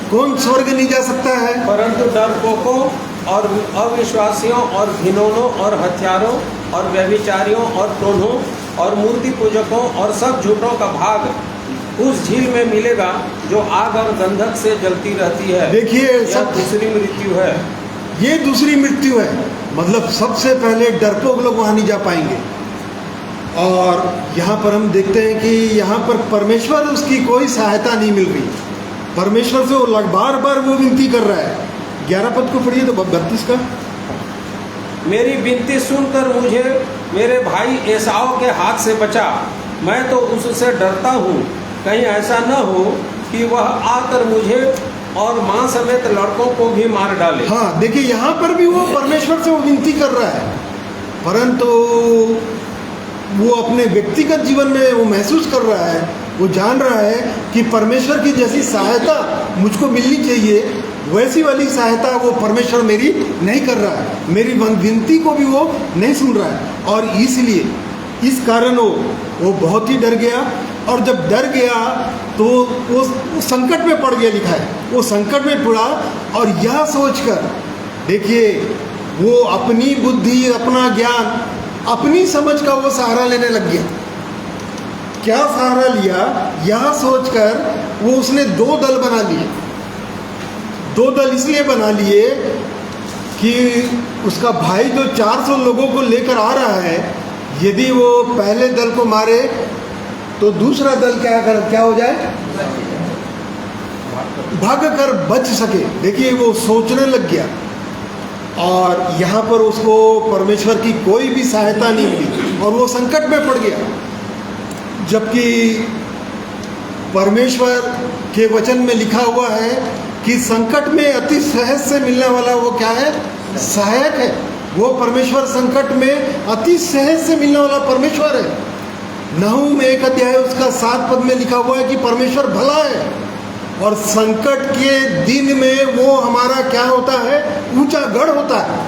कौन स्वर्ग नहीं जा सकता है? परंतु डरपोकों और अविश्वासियों और घिनौनों और हत्यारों और व्यभिचारियों और टोन्हों और मूर्ति पूजकों और सब झूठों का भाग उस झील में मिलेगा जो आग और गंधक से जलती रहती है। देखिए, यह सब दूसरी मृत्यु है। ये दूसरी मृत्यु है, मतलब सबसे पहले डरपोक लोग वहां नहीं जा पाएंगे। और यहाँ पर हम देखते हैं कि यहाँ पर परमेश्वर उसकी कोई सहायता नहीं मिल रही। परमेश्वर से वो बार बार वो विनती कर रहा है। 11 पद को पढ़िए तो 32 का। मेरी विनती सुनकर मुझे मेरे भाई एसाव के हाथ से बचा, मैं तो उससे डरता हूँ, कहीं ऐसा न हो कि वह आकर मुझे और माँ समेत लड़कों को भी मार डाले। हाँ, देखिए यहाँ पर भी वो परमेश्वर से वो विनती कर रहा है, परंतु वो अपने व्यक्तिगत जीवन में वो महसूस कर रहा है, वो जान रहा है कि परमेश्वर की जैसी सहायता मुझको मिलनी चाहिए, वैसी वाली सहायता वो परमेश्वर मेरी नहीं कर रहा है, मेरी विनती को भी वो नहीं सुन रहा है। और इसलिए इस कारण वो बहुत ही डर गया। और जब डर गया तो वो संकट में पड़ गया, लिखा है वो संकट में पड़ा। और यह सोचकर देखिए, वो अपनी बुद्धि, अपना ज्ञान, अपनी समझ का वो सहारा लेने लग गया। क्या सहारा लिया? यह सोचकर वो उसने 2 दल बना लिए। 2 दल इसलिए बना लिए कि उसका भाई जो 400 लोगों को लेकर आ रहा है, यदि वो पहले दल को मारे तो दूसरा दल क्या हो जाए? भाग कर बच सके। देखिए, वो सोचने लग गया और यहाँ पर उसको परमेश्वर की कोई भी सहायता नहीं मिली और वो संकट में पड़ गया। जबकि परमेश्वर के वचन में लिखा हुआ है कि संकट में अति सहज से मिलने वाला वो क्या है? सहायक है। वो परमेश्वर संकट में अति सहज से मिलने वाला परमेश्वर है। नहूम 1 अध्याय उसका 7 पद में लिखा हुआ है कि परमेश्वर भला है और संकट के दिन में वो हमारा क्या होता है? ऊंचा गढ़ होता है।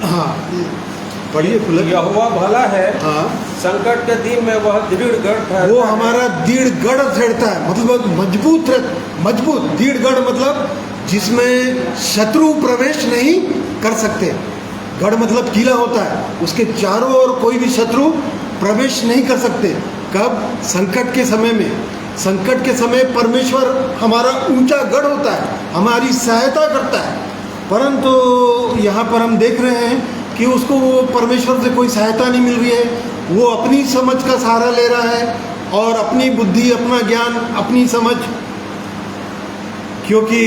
हाँ, पढ़िए पुलक। यहोवा भला है, हाँ, संकट के दिन में वह दृढ़ गढ़ ठहरता वो है। हमारा दृढ़ गढ़ ठहरता है, मतलब मजबूत दृढ़ गढ़, मतलब जिसमें शत्रु प्रवेश नहीं कर सकते। गढ़ मतलब किला होता है, उसके चारों ओर कोई भी शत्रु प्रवेश नहीं कर सकते। कब? संकट के समय में। संकट के समय परमेश्वर हमारा ऊंचा गढ़ होता है, हमारी सहायता करता है। परंतु यहाँ पर हम देख रहे हैं कि उसको वो परमेश्वर से कोई सहायता नहीं मिल रही है। वो अपनी समझ का सहारा ले रहा है और अपनी बुद्धि, अपना ज्ञान, अपनी समझ, क्योंकि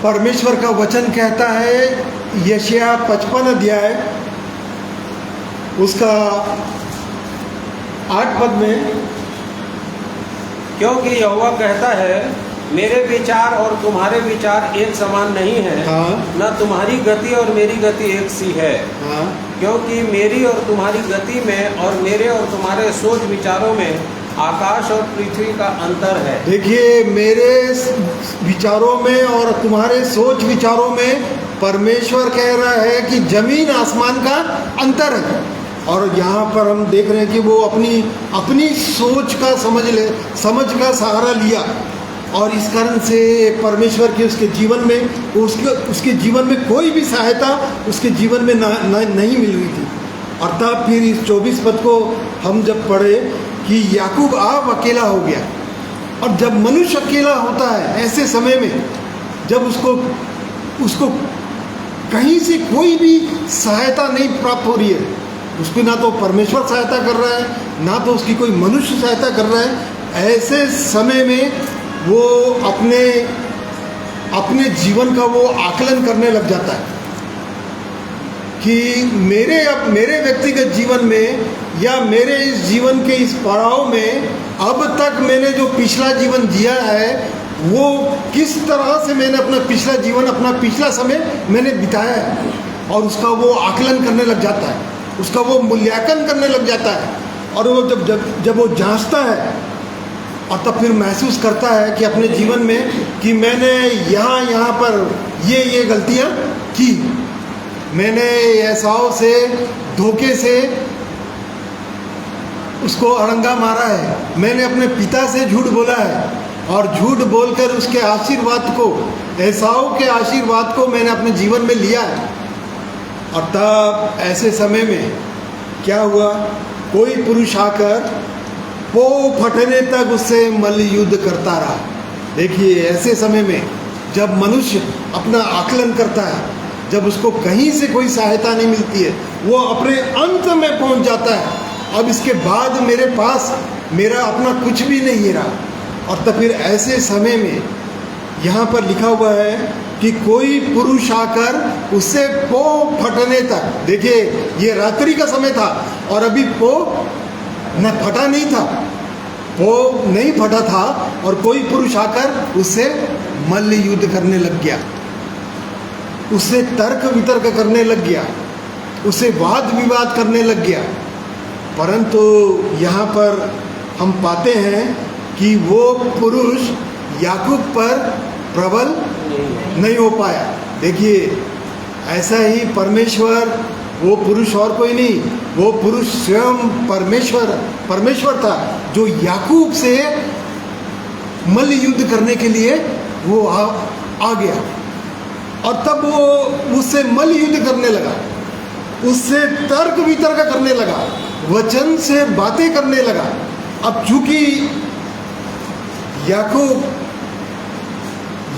परमेश्वर का वचन कहता है यशायाह 55 अध्याय उसका 8 पद में, क्योंकि यहोवा कहता है, मेरे विचार और तुम्हारे विचार एक समान नहीं है। हाँ। न तुम्हारी गति और मेरी गति एक सी है। हाँ, क्योंकि मेरी और तुम्हारी गति में और मेरे और तुम्हारे सोच विचारों में आकाश और पृथ्वी का अंतर है। देखिए, मेरे विचारों में और तुम्हारे सोच विचारों में परमेश्वर कह रहा है कि जमीन आसमान का अंतर है। और यहाँ पर हम देख रहे हैं कि वो अपनी सोच का समझ का सहारा लिया और इस कारण से परमेश्वर की उसके जीवन में उसके जीवन में कोई भी सहायता उसके जीवन में नहीं मिल रही थी। और तब फिर इस 24 पद को हम जब पढ़े कि याकूब अब अकेला हो गया। और जब मनुष्य अकेला होता है ऐसे समय में, जब उसको कहीं से कोई भी सहायता नहीं प्राप्त हो रही है, उसको ना तो परमेश्वर सहायता कर रहा है ना तो उसकी कोई मनुष्य सहायता कर रहा है, ऐसे समय में वो अपने जीवन का वो आकलन करने लग जाता है कि मेरे व्यक्तिगत जीवन में या मेरे इस जीवन के इस पड़ाव में अब तक मैंने जो पिछला जीवन जिया है वो किस तरह से मैंने अपना पिछला जीवन, अपना पिछला समय मैंने बिताया है। और उसका वो आकलन करने लग जाता है, उसका वो मूल्यांकन करने लग जाता है। और वो जब वो जांचता है और तब फिर महसूस करता है कि अपने जीवन में कि मैंने यहाँ पर ये गलतियाँ की, मैंने एसाव से धोखे से उसको अड़ंगा मारा है, मैंने अपने पिता से झूठ बोला है और झूठ बोलकर उसके आशीर्वाद को, एसाव के आशीर्वाद को मैंने अपने जीवन में लिया है। और तब ऐसे समय में क्या हुआ, कोई पुरुष आकर वो फटने तक उससे मल्ल युद्ध करता रहा। देखिए, ऐसे समय में जब मनुष्य अपना आकलन करता है, जब उसको कहीं से कोई सहायता नहीं मिलती है, वो अपने अंत में पहुंच जाता है, अब इसके बाद मेरे पास मेरा अपना कुछ भी नहीं रहा। और तब फिर ऐसे समय में यहाँ पर लिखा हुआ है कि कोई पुरुष आकर उससे पो फटने तक, देखिए ये रात्रि का समय था और अभी पो न फटा नहीं था, पो नहीं फटा था, और कोई पुरुष आकर उससे मल्ल युद्ध करने लग गया, उससे तर्क वितर्क करने लग गया, उससे वाद विवाद करने लग गया। परंतु यहाँ पर हम पाते हैं कि वो पुरुष याकूब पर प्रबल नहीं हो पाया। देखिए, ऐसा ही परमेश्वर, वो पुरुष और कोई नहीं, वो पुरुष स्वयं परमेश्वर था जो याकूब से मल्ल युद्ध करने के लिए वो आ गया। और तब वो उससे मल्ल युद्ध करने लगा, उससे तर्क वितर्क करने लगा, वचन से बातें करने लगा। अब चूंकि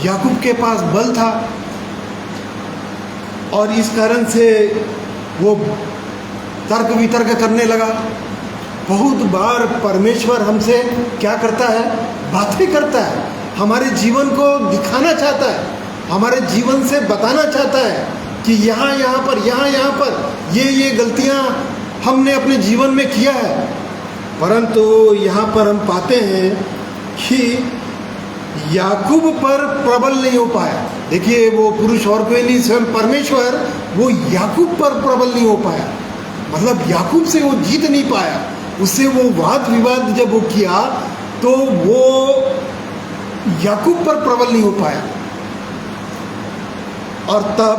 याकूब के पास बल था और इस कारण से वो तर्क वितर्क करने लगा। बहुत बार परमेश्वर हमसे क्या करता है, बातें करता है, हमारे जीवन को दिखाना चाहता है, हमारे जीवन से बताना चाहता है कि यहाँ पर ये गलतियाँ हमने अपने जीवन में किया है। परंतु यहाँ पर हम पाते हैं कि याकूब पर प्रबल नहीं हो पाया। देखिए, वो पुरुष और कोई नहीं, स्वयं परमेश्वर वो याकूब पर प्रबल नहीं हो पाया, मतलब याकूब से वो जीत नहीं पाया। उससे वो वाद विवाद जब वो किया तो वो याकूब पर प्रबल नहीं हो पाया। और तब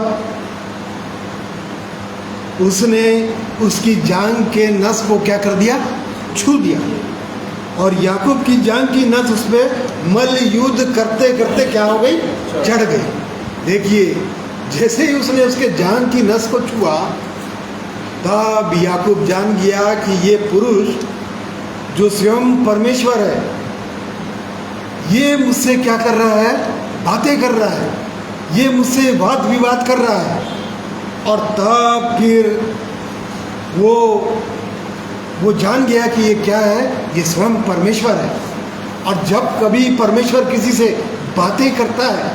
उसने उसकी जांघ के नस को क्या कर दिया, छू दिया, और याकूब की जांघ की नस उसमें मल्ल युद्ध करते करते क्या हो गई, चढ़ गई। देखिए, जैसे ही उसने उसके जांघ की नस को छुआ, तब याकूब जान गया कि ये पुरुष जो स्वयं परमेश्वर है, ये मुझसे क्या कर रहा है, बातें कर रहा है, ये मुझसे वाद विवाद कर रहा है। और तब फिर वो जान गया कि ये क्या है, ये स्वयं परमेश्वर है। और जब कभी परमेश्वर किसी से बातें करता है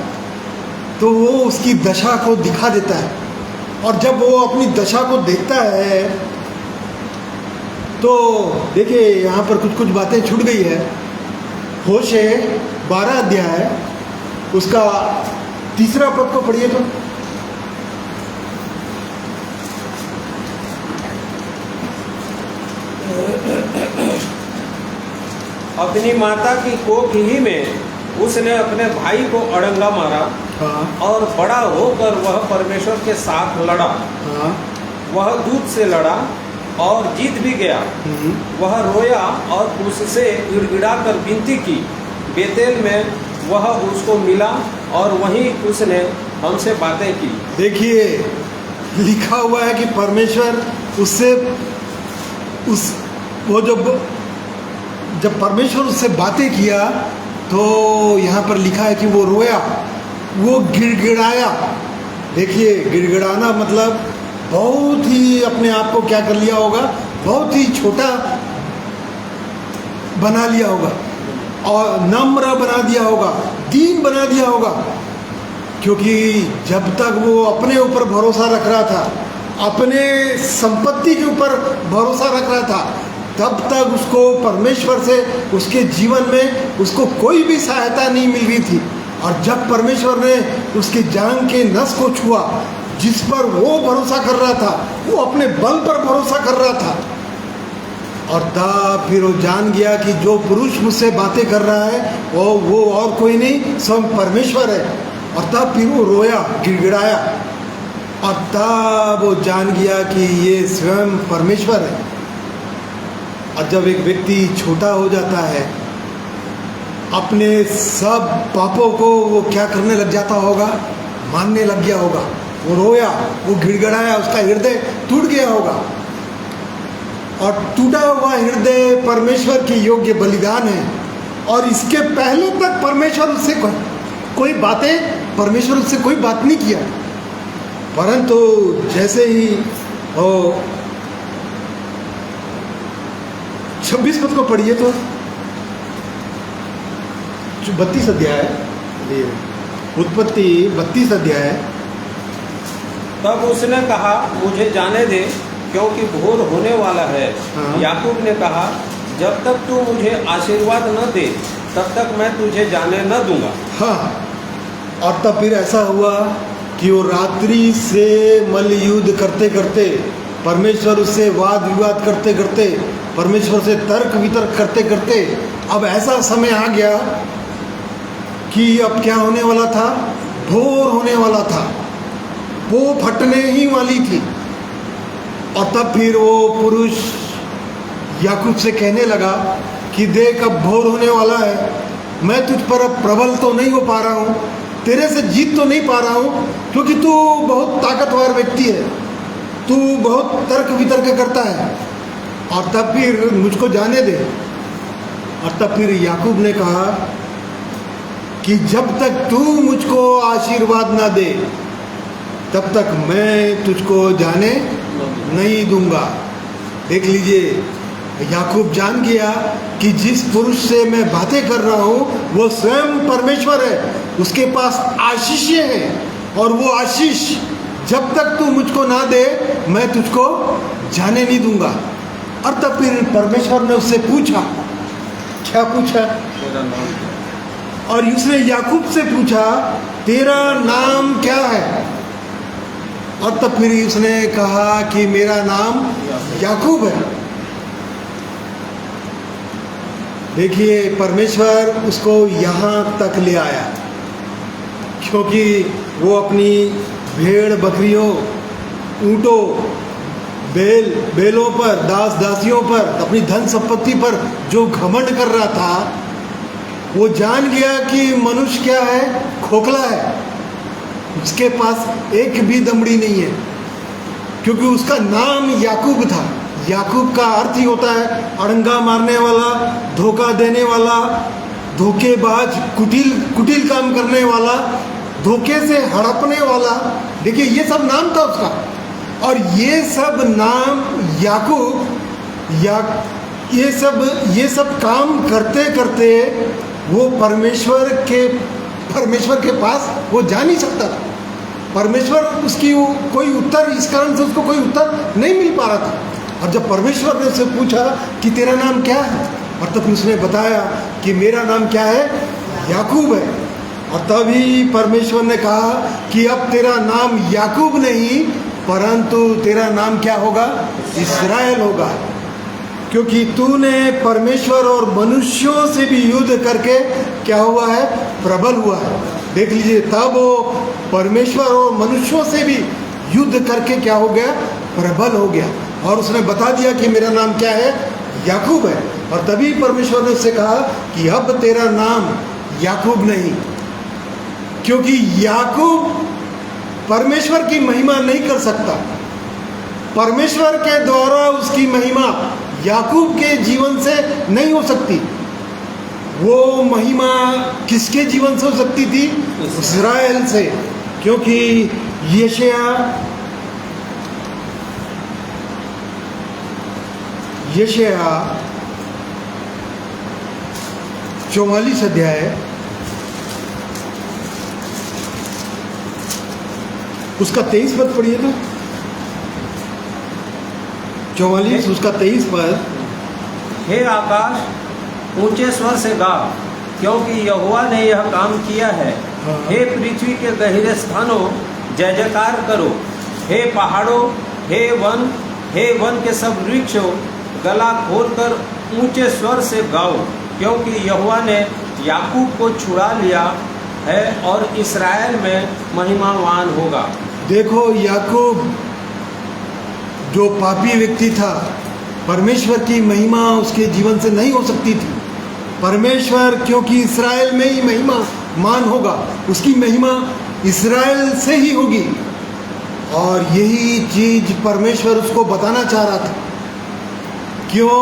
तो वो उसकी दशा को दिखा देता है, और जब वो अपनी दशा को देखता है तो देखिए, यहाँ पर कुछ बातें छूट गई है। होशे 12 अध्याय उसका 3 पद को पढ़िए तो। अपनी माता की कोख ही में उसने अपने भाई को अड़ंगा मारा, हाँ, और बड़ा होकर वह परमेश्वर के साथ लड़ा। हाँ, वह दूत से लड़ा और जीत भी गया। वह रोया और उससे गिड़गिड़ा कर विनती की। बेतेल में वह उसको मिला और वहीं उसने हमसे बातें की। देखिए, लिखा हुआ है कि परमेश्वर उससे वो जब परमेश्वर उससे बातें किया तो यहाँ पर लिखा है कि वो रोया, वो गिड़गिड़ाया। देखिए, गिड़गिड़ाना मतलब बहुत ही अपने आप को क्या कर लिया होगा, बहुत ही छोटा बना लिया होगा और नम्र बना दिया होगा, दीन बना दिया होगा। क्योंकि जब तक वो अपने ऊपर भरोसा रख रहा था, अपने संपत्ति के ऊपर भरोसा रख रहा था, तब तक उसको परमेश्वर से उसके जीवन में उसको कोई भी सहायता नहीं मिल रही थी। और जब परमेश्वर ने उसके जांघ के नस को छुआ, जिस पर वो भरोसा कर रहा था, वो अपने बल पर भरोसा कर रहा था, और तब फिर वो जान गया कि जो पुरुष मुझसे बातें कर रहा है वो और कोई नहीं, स्वयं परमेश्वर है। और तब फिर वो रोया, गिड़गिड़ाया, और तब वो जान गया कि ये स्वयं परमेश्वर है। और जब एक व्यक्ति छोटा हो जाता है, अपने सब पापों को वो क्या करने लग जाता होगा, मानने लग गया होगा। वो रोया, वो गिड़गिड़ाया, उसका हृदय टूट गया होगा। और टूटा हुआ हृदय परमेश्वर की योग्य बलिदान है। और इसके पहले तक परमेश्वर उससे कोई बात नहीं किया। परंतु जैसे ही 26 पद को पढ़िए तो 32 अध्याय, उत्पत्ति 32 अध्याय। तब उसने कहा, मुझे जाने दे, क्योंकि भोर होने वाला है। हाँ। याकूब ने कहा, जब तक तू मुझे आशीर्वाद न दे तब तक मैं तुझे जाने न दूंगा। हाँ, और तब फिर ऐसा हुआ कि वो रात्रि से मल्ल युद्ध करते करते, परमेश्वर उससे वाद विवाद करते करते, परमेश्वर से तर्क वितर्क करते करते, अब ऐसा समय आ गया कि अब क्या होने वाला था, भोर होने वाला था, वो फटने ही वाली थी। और तब फिर वो पुरुष याकूब से कहने लगा कि देख, अब भोर होने वाला है, मैं तुझ पर अब प्रबल तो नहीं हो पा रहा हूँ, तेरे से जीत तो नहीं पा रहा हूँ, क्योंकि तू बहुत ताकतवर व्यक्ति है, तू बहुत तर्क वितर्क करता है, और तब फिर मुझको जाने दे। और तब फिर याकूब ने कहा कि जब तक तू मुझको आशीर्वाद ना दे तब तक मैं तुझको जाने नहीं दूंगा। देख लीजिए, याकूब जान गया कि जिस पुरुष से मैं बातें कर रहा हूँ वो स्वयं परमेश्वर है, उसके पास आशीषें हैं, और वो आशीष जब तक तू मुझको ना दे मैं तुझको जाने नहीं दूंगा। और तब फिर परमेश्वर ने उससे पूछा, क्या पूछा? तेरा नाम क्या? और उसने याकूब से पूछा, तेरा नाम क्या है? और तब फिर उसने कहा कि मेरा नाम याकूब है। देखिए, परमेश्वर उसको यहाँ तक ले आया क्योंकि वो अपनी भेड़ बकरियों, ऊँटों, बेलों पर, दास दासियों पर, अपनी धन संपत्ति पर जो घमंड कर रहा था, वो जान गया कि मनुष्य क्या है, खोखला है, उसके पास एक भी दमड़ी नहीं है, क्योंकि उसका नाम याकूब था। याकूब का अर्थ ही होता है अड़ंगा मारने वाला, धोखा देने वाला, धोखेबाज, कुटिल काम करने वाला, धोखे से हड़पने वाला। देखिए, ये सब नाम था उसका। और ये सब नाम याकूब, ये सब काम करते करते वो परमेश्वर के पास वो जा नहीं सकता था। परमेश्वर उसकी कोई उत्तर, इस कारण से उसको कोई उत्तर नहीं मिल पा रहा था। और जब परमेश्वर ने उससे पूछा कि तेरा नाम क्या है, और तब उसने बताया कि मेरा नाम क्या है, याकूब है। और तभी परमेश्वर ने कहा कि अब तेरा नाम याकूब नहीं, परंतु तेरा नाम क्या होगा, इस्राएल होगा, क्योंकि तूने परमेश्वर और मनुष्यों से भी युद्ध करके क्या हुआ है, प्रबल हुआ है। देख लीजिए, तब वो परमेश्वर और मनुष्यों से भी युद्ध करके क्या हो गया, प्रबल हो गया। और उसने बता दिया कि मेरा नाम क्या है, याकूब है। और तभी परमेश्वर ने उससे कहा कि अब तेरा नाम याकूब नहीं, क्योंकि याकूब परमेश्वर की महिमा नहीं कर सकता। परमेश्वर के द्वारा उसकी महिमा याकूब के जीवन से नहीं हो सकती। वो महिमा किसके जीवन से हो सकती थी, इस्राएल से, क्योंकि यशायाह 44 अध्याय उसका 23 पद पढ़िए तो। 44 उसका 23 पद। हे आकाश, ऊंचे स्वर से गा, क्योंकि यहोवा ने यह काम किया है। हाँ। हे पृथ्वी के गहरे स्थानों, जय जयकार करो। हे पहाड़ों, हे वन के सब वृक्षों, गला खोलकर ऊंचे स्वर से गाओ, क्योंकि यहोवा ने याकूब को छुड़ा लिया है और इस्राएल में महिमावान होगा। देखो, याकूब जो पापी व्यक्ति था, परमेश्वर की महिमा उसके जीवन से नहीं हो सकती थी। परमेश्वर, क्योंकि इस्राएल में ही महिमा मान होगा, उसकी महिमा इस्राएल से ही होगी। और यही चीज परमेश्वर उसको बताना चाह रहा था। क्यों?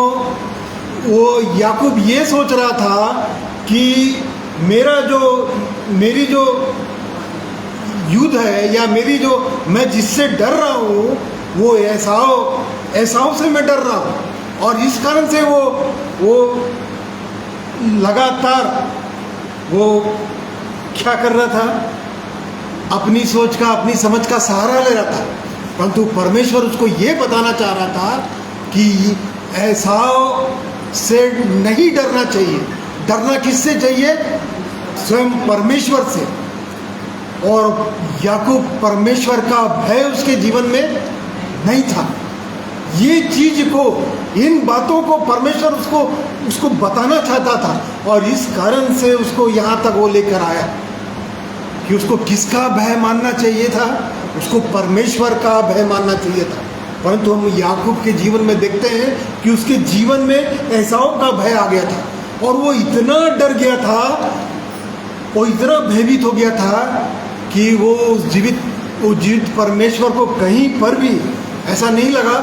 वो याकूब ये सोच रहा था कि मेरी जो युद्ध है, या मैं जिससे डर रहा हूँ, वो एसाव से मैं डर रहा हूँ। और इस कारण से वो लगातार वो क्या कर रहा था, अपनी सोच का, अपनी समझ का सहारा ले रहा था। परंतु परमेश्वर उसको ये बताना चाह रहा था कि एसाव से नहीं डरना चाहिए। डरना किससे चाहिए? स्वयं परमेश्वर से। और याकूब, परमेश्वर का भय उसके जीवन में नहीं था। ये चीज को, इन बातों को परमेश्वर उसको बताना चाहता था। और इस कारण से उसको यहाँ तक वो लेकर आया कि उसको किसका भय मानना चाहिए था? उसको परमेश्वर का भय मानना चाहिए था। परंतु हम याकूब के जीवन में देखते हैं कि उसके जीवन में एसाव का भय आ गया था। और वो इतना डर गया था, वो इतना भयभीत हो गया था कि वो जीवित परमेश्वर को कहीं पर भी ऐसा नहीं लगा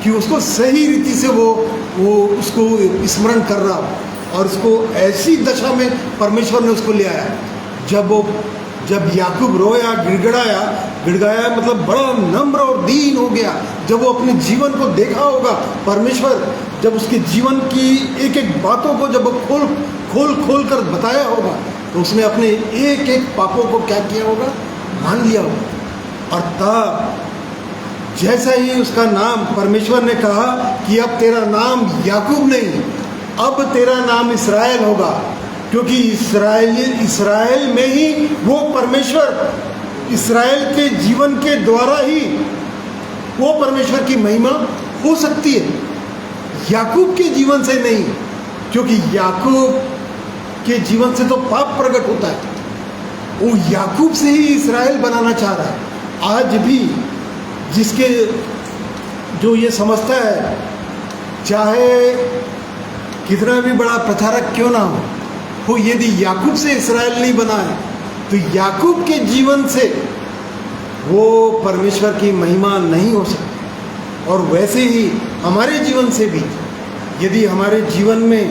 कि उसको सही रीति से वो उसको स्मरण कर रहा हो। और उसको ऐसी दशा में परमेश्वर ने उसको ले आया जब याकूब रोया, गिड़गिड़ाया, मतलब बड़ा नम्र और दीन हो गया। जब वो अपने जीवन को देखा होगा, परमेश्वर जब उसके जीवन की एक एक बातों को जब खोल कर बताया होगा, तो उसने अपने एक एक पापों को क्या किया होगा? मान लिया होगा। और तब जैसा ही उसका नाम, परमेश्वर ने कहा कि अब तेरा नाम याकूब नहीं, अब तेरा नाम इस्राएल होगा, क्योंकि इस्राएल में ही वो परमेश्वर, इस्राएल के जीवन के द्वारा ही वो परमेश्वर की महिमा हो सकती है, याकूब के जीवन से नहीं। क्योंकि याकूब के जीवन से तो पाप प्रकट होता है। वो याकूब से ही इस्राएल बनाना चाह रहा है। आज भी जिसके जो ये समझता है, चाहे कितना भी बड़ा प्रचारक क्यों ना हो, यदि याकूब से इस्राएल नहीं बना है, तो याकूब के जीवन से वो परमेश्वर की महिमा नहीं हो सकती। और वैसे ही हमारे जीवन से भी, यदि हमारे जीवन में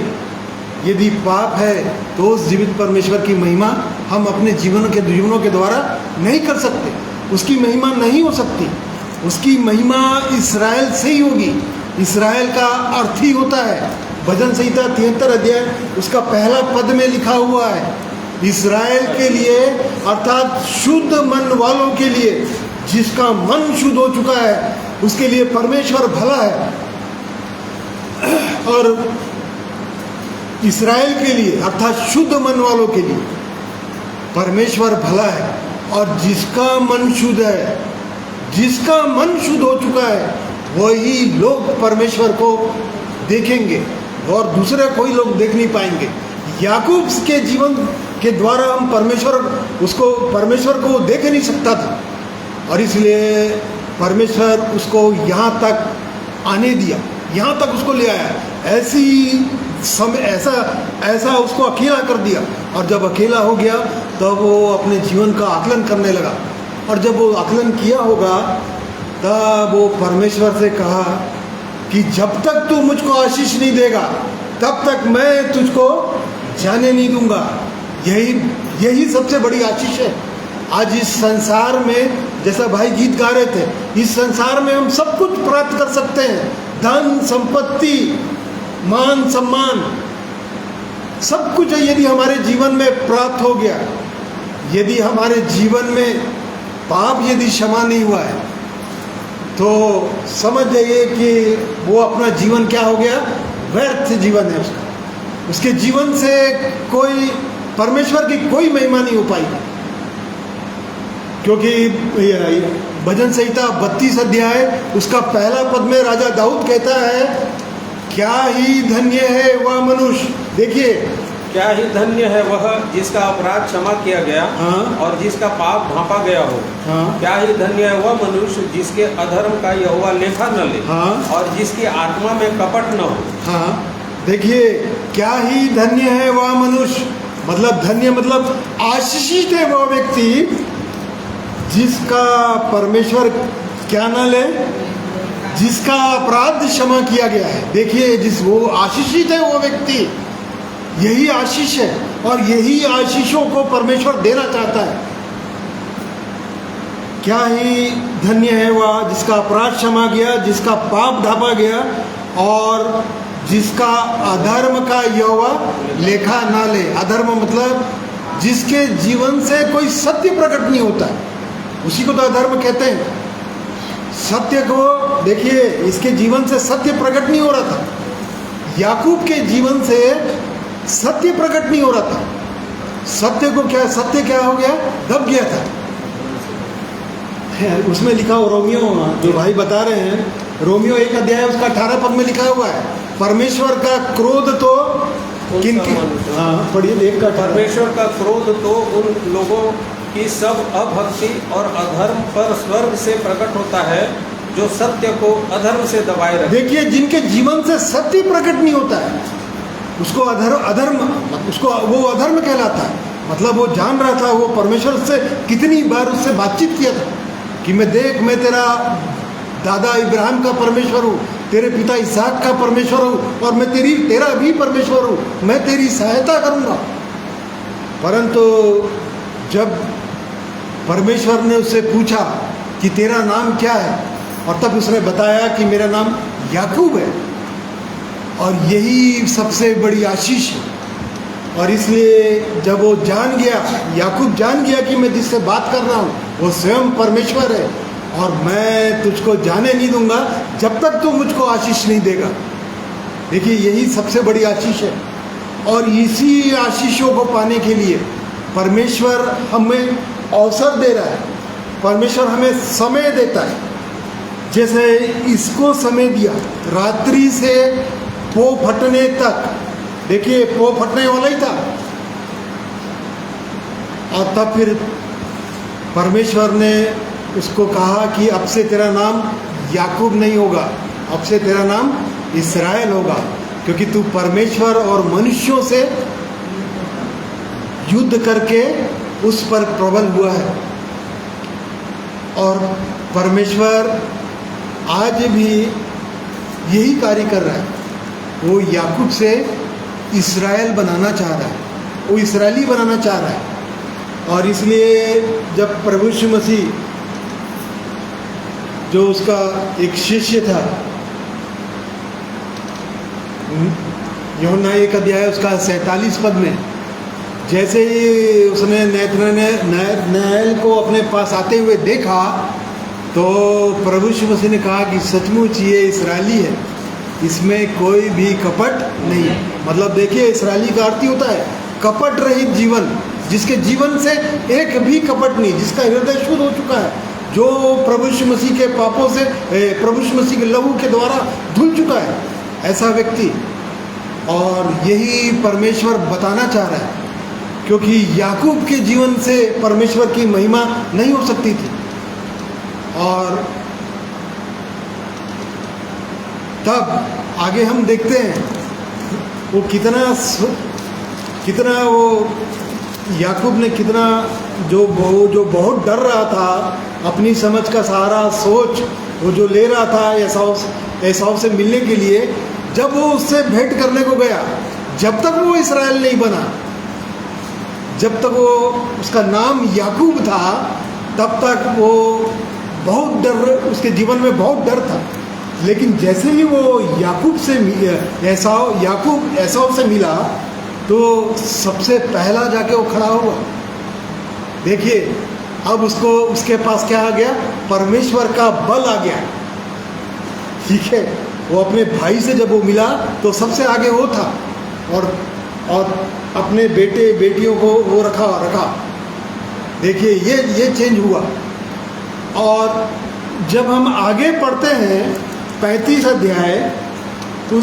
यदि पाप है, तो उस जीवित परमेश्वर की महिमा हम अपने जीवनों के द्वारा नहीं कर सकते। उसकी महिमा नहीं हो सकती। उसकी महिमा इस्राएल से ही होगी। इस्राएल का अर्थ ही होता है, भजन संहिता 73 अध्याय उसका पहला पद में लिखा हुआ है, इस्राएल के लिए, अर्थात शुद्ध मन वालों के लिए, जिसका मन शुद्ध हो चुका है, उसके लिए परमेश्वर भला है। और इस्राएल के लिए, अर्थात शुद्ध मन वालों के लिए परमेश्वर भला है। और जिसका मन शुद्ध है, जिसका मन शुद्ध हो चुका है, वही लोग परमेश्वर को देखेंगे और दूसरे कोई लोग देख नहीं पाएंगे। याकूब के जीवन के द्वारा हम परमेश्वर को देख नहीं सकता था, और इसलिए परमेश्वर उसको यहाँ तक आने दिया, यहाँ तक उसको ले आया। ऐसा उसको अकेला कर दिया। और जब अकेला हो गया, तब वो अपने जीवन का आकलन करने लगा। और जब वो आकलन किया होगा, तब वो परमेश्वर से कहा कि जब तक तू मुझको आशीष नहीं देगा, तब तक मैं तुझको जाने नहीं दूंगा। यही सबसे बड़ी आशीष है। आज इस संसार में, जैसा भाई गीत गा रहे थे, इस संसार में हम सब कुछ प्राप्त कर सकते हैं, धन संपत्ति, मान सम्मान, सब कुछ यदि हमारे जीवन में प्राप्त हो गया, यदि हमारे जीवन में पाप यदि क्षमा नहीं हुआ है, तो समझ जाइए कि वो अपना जीवन क्या हो गया? व्यर्थ जीवन है उसका। उसके जीवन से कोई परमेश्वर की कोई महिमा नहीं हो पाएगी। क्योंकि भजन संहिता 32 अध्याय उसका पहला पद में राजा दाऊद कहता है क्या ही धन्य है वह मनुष्य। देखिए, क्या ही धन्य है वह जिसका अपराध क्षमा किया गया हाँ। और जिसका पाप ढांपा गया हो। हाँ। क्या ही धन्य है वह मनुष्य जिसके अधर्म का यहोवा लेखा न ले हाँ। और जिसकी आत्मा में कपट न हो। हाँ, देखिए, क्या ही धन्य है वह मनुष्य, मतलब धन्य मतलब आशीषित है वह व्यक्ति जिसका परमेश्वर क्या न ले, जिसका अपराध क्षमा किया गया है। देखिए, जिस वो आशीषित है वो व्यक्ति, यही आशीष है और यही आशीषों को परमेश्वर देना चाहता है। क्या ही धन्य है वह जिसका अपराध क्षमा गया, जिसका पाप ढापा गया और जिसका अधर्म का यहोवा लेखा ना ले। अधर्म मतलब जिसके जीवन से कोई सत्य प्रकट नहीं होता है, उसी को तो अधर्म कहते हैं। सत्य को देखिए, इसके जीवन से सत्य प्रकट नहीं हो रहा था। याकूब के जीवन से सत्य प्रकट नहीं हो रहा था। सत्य को क्या, सत्य क्या हो गया, दब गया था। उसमें लिखा हो, रोमियो जो भाई बता रहे हैं, रोमियो 1 अध्याय उसका 18 पद में लिखा हुआ है, परमेश्वर का क्रोध तो किन की, हाँ पढ़िए, 1 का 18। परमेश्वर का क्रोध तो उन लोगों की सब अभक्ति और अधर्म पर स्वर्ग से प्रकट होता है जो सत्य को अधर्म से दबाए रखे। देखिए, जिनके जीवन से सत्य प्रकट नहीं होता है उसको अधर्म उसको वो अधर्म कहलाता है। मतलब वो जान रहा था, वो परमेश्वर से कितनी बार उससे बातचीत किया था कि मैं देख, मैं तेरा दादा इब्राहिम का परमेश्वर हूँ, तेरे पिता इसहाक का परमेश्वर हूँ और मैं तेरा भी परमेश्वर हूँ, मैं तेरी सहायता करूँगा। परंतु जब परमेश्वर ने उससे पूछा कि तेरा नाम क्या है, और तब उसने बताया कि मेरा नाम याकूब है, और यही सबसे बड़ी आशीष है। और इसलिए जब वो जान गया, याकूब जान गया कि मैं जिससे बात कर रहा हूँ वो स्वयं परमेश्वर है और मैं तुझको जाने नहीं दूंगा जब तक तू मुझको आशीष नहीं देगा। देखिए, यही सबसे बड़ी आशीष है और इसी आशीषों को पाने के लिए परमेश्वर हमें अवसर दे रहा है, परमेश्वर हमें समय देता है। जैसे इसको समय दिया रात्रि से पो फटने तक, देखिए पो फटने वाला ही था, और तब फिर परमेश्वर ने उसको कहा कि अब से तेरा नाम याकूब नहीं होगा, अब से तेरा नाम इस्राएल होगा, क्योंकि तू परमेश्वर और मनुष्यों से युद्ध करके उस पर प्रबल हुआ है। और परमेश्वर आज भी यही कार्य कर रहा है, वो याकूब से इस्राएल बनाना चाह रहा है, वो इस्राएली बनाना चाह रहा है। और इसलिए जब प्रभु यीशु मसीह, जो उसका एक शिष्य था, यूहन्ना 1 अध्याय उसका 47 पद में, जैसे ही उसने नतनएल को अपने पास आते हुए देखा तो प्रभु यीशु मसीह ने कहा कि सचमुच ये इस्राएली है, इसमें कोई भी कपट नहीं। मतलब देखिए, इस्राएली का अर्थ ही होता है कपट रहित जीवन, जिसके जीवन से एक भी कपट नहीं, जिसका हृदय शुद्ध हो चुका है, जो प्रभु यीशु मसीह के पापों से, प्रभु यीशु मसीह के लहू के द्वारा धुल चुका है, ऐसा व्यक्ति। और यही परमेश्वर बताना चाह रहा है, क्योंकि याकूब के जीवन से परमेश्वर की महिमा नहीं हो सकती थी। और तब आगे हम देखते हैं वो कितना वो याकूब ने कितना जो बहुत डर रहा था, अपनी समझ का सहारा सोच वो जो ले रहा था एसाव से मिलने के लिए, जब वो उससे भेंट करने को गया, जब तक वो इस्राएल नहीं बना, जब तक वो उसका नाम याकूब था, तब तक वो बहुत डर, उसके जीवन में बहुत डर था। लेकिन जैसे ही वो याकूब से एसाव से मिला तो सबसे पहला जाके वो खड़ा हुआ। देखिए, अब उसके पास क्या आ गया, परमेश्वर का बल आ गया। ठीक है, वो अपने भाई से जब वो मिला तो सबसे आगे वो था, और अपने बेटे बेटियों को वो रखा। देखिए, ये चेंज हुआ। और जब हम आगे पढ़ते हैं 35 अध्याय तो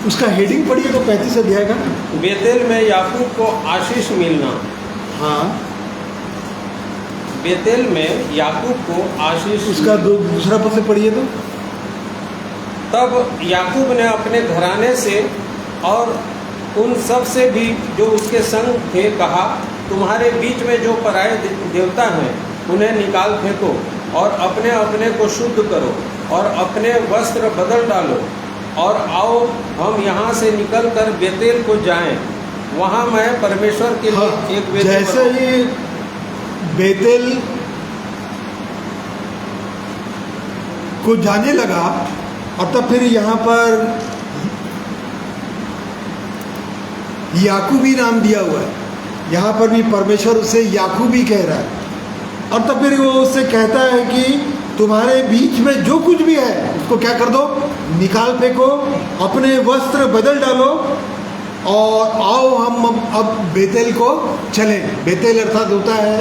उसका हेडिंग पढ़िए तो 35 अध्याय का। बेतेल में याकूब को आशीष मिलना। हाँ, बेतेल में याकूब को आशीष उसका दूसरा पद से पढ़िए तो। तब याकूब ने अपने घराने से और उन सब से भी जो उसके संग थे कहा, तुम्हारे बीच में जो पराये देवता हैं उन्हें निकाल फेंको और अपने अपने को शुद्ध करो और अपने वस्त्र बदल डालो और आओ हम यहाँ से निकलकर बेतेल को जाएं, वहाँ मैं परमेश्वर के लिए हाँ, एक वेदी जैसे बनाऊं। ही बेतेल को जाने लगा और तब फिर यहाँ पर याकूबी नाम दिया हुआ है, यहाँ पर भी परमेश्वर उससे याकूबी कह रहा है। और तब फिर वो उससे कहता है कि तुम्हारे बीच में जो कुछ भी है उसको क्या कर दो, निकाल फेंको, अपने वस्त्र बदल डालो और आओ हम अब बेतेल को चलें। बेतेल अर्थात होता है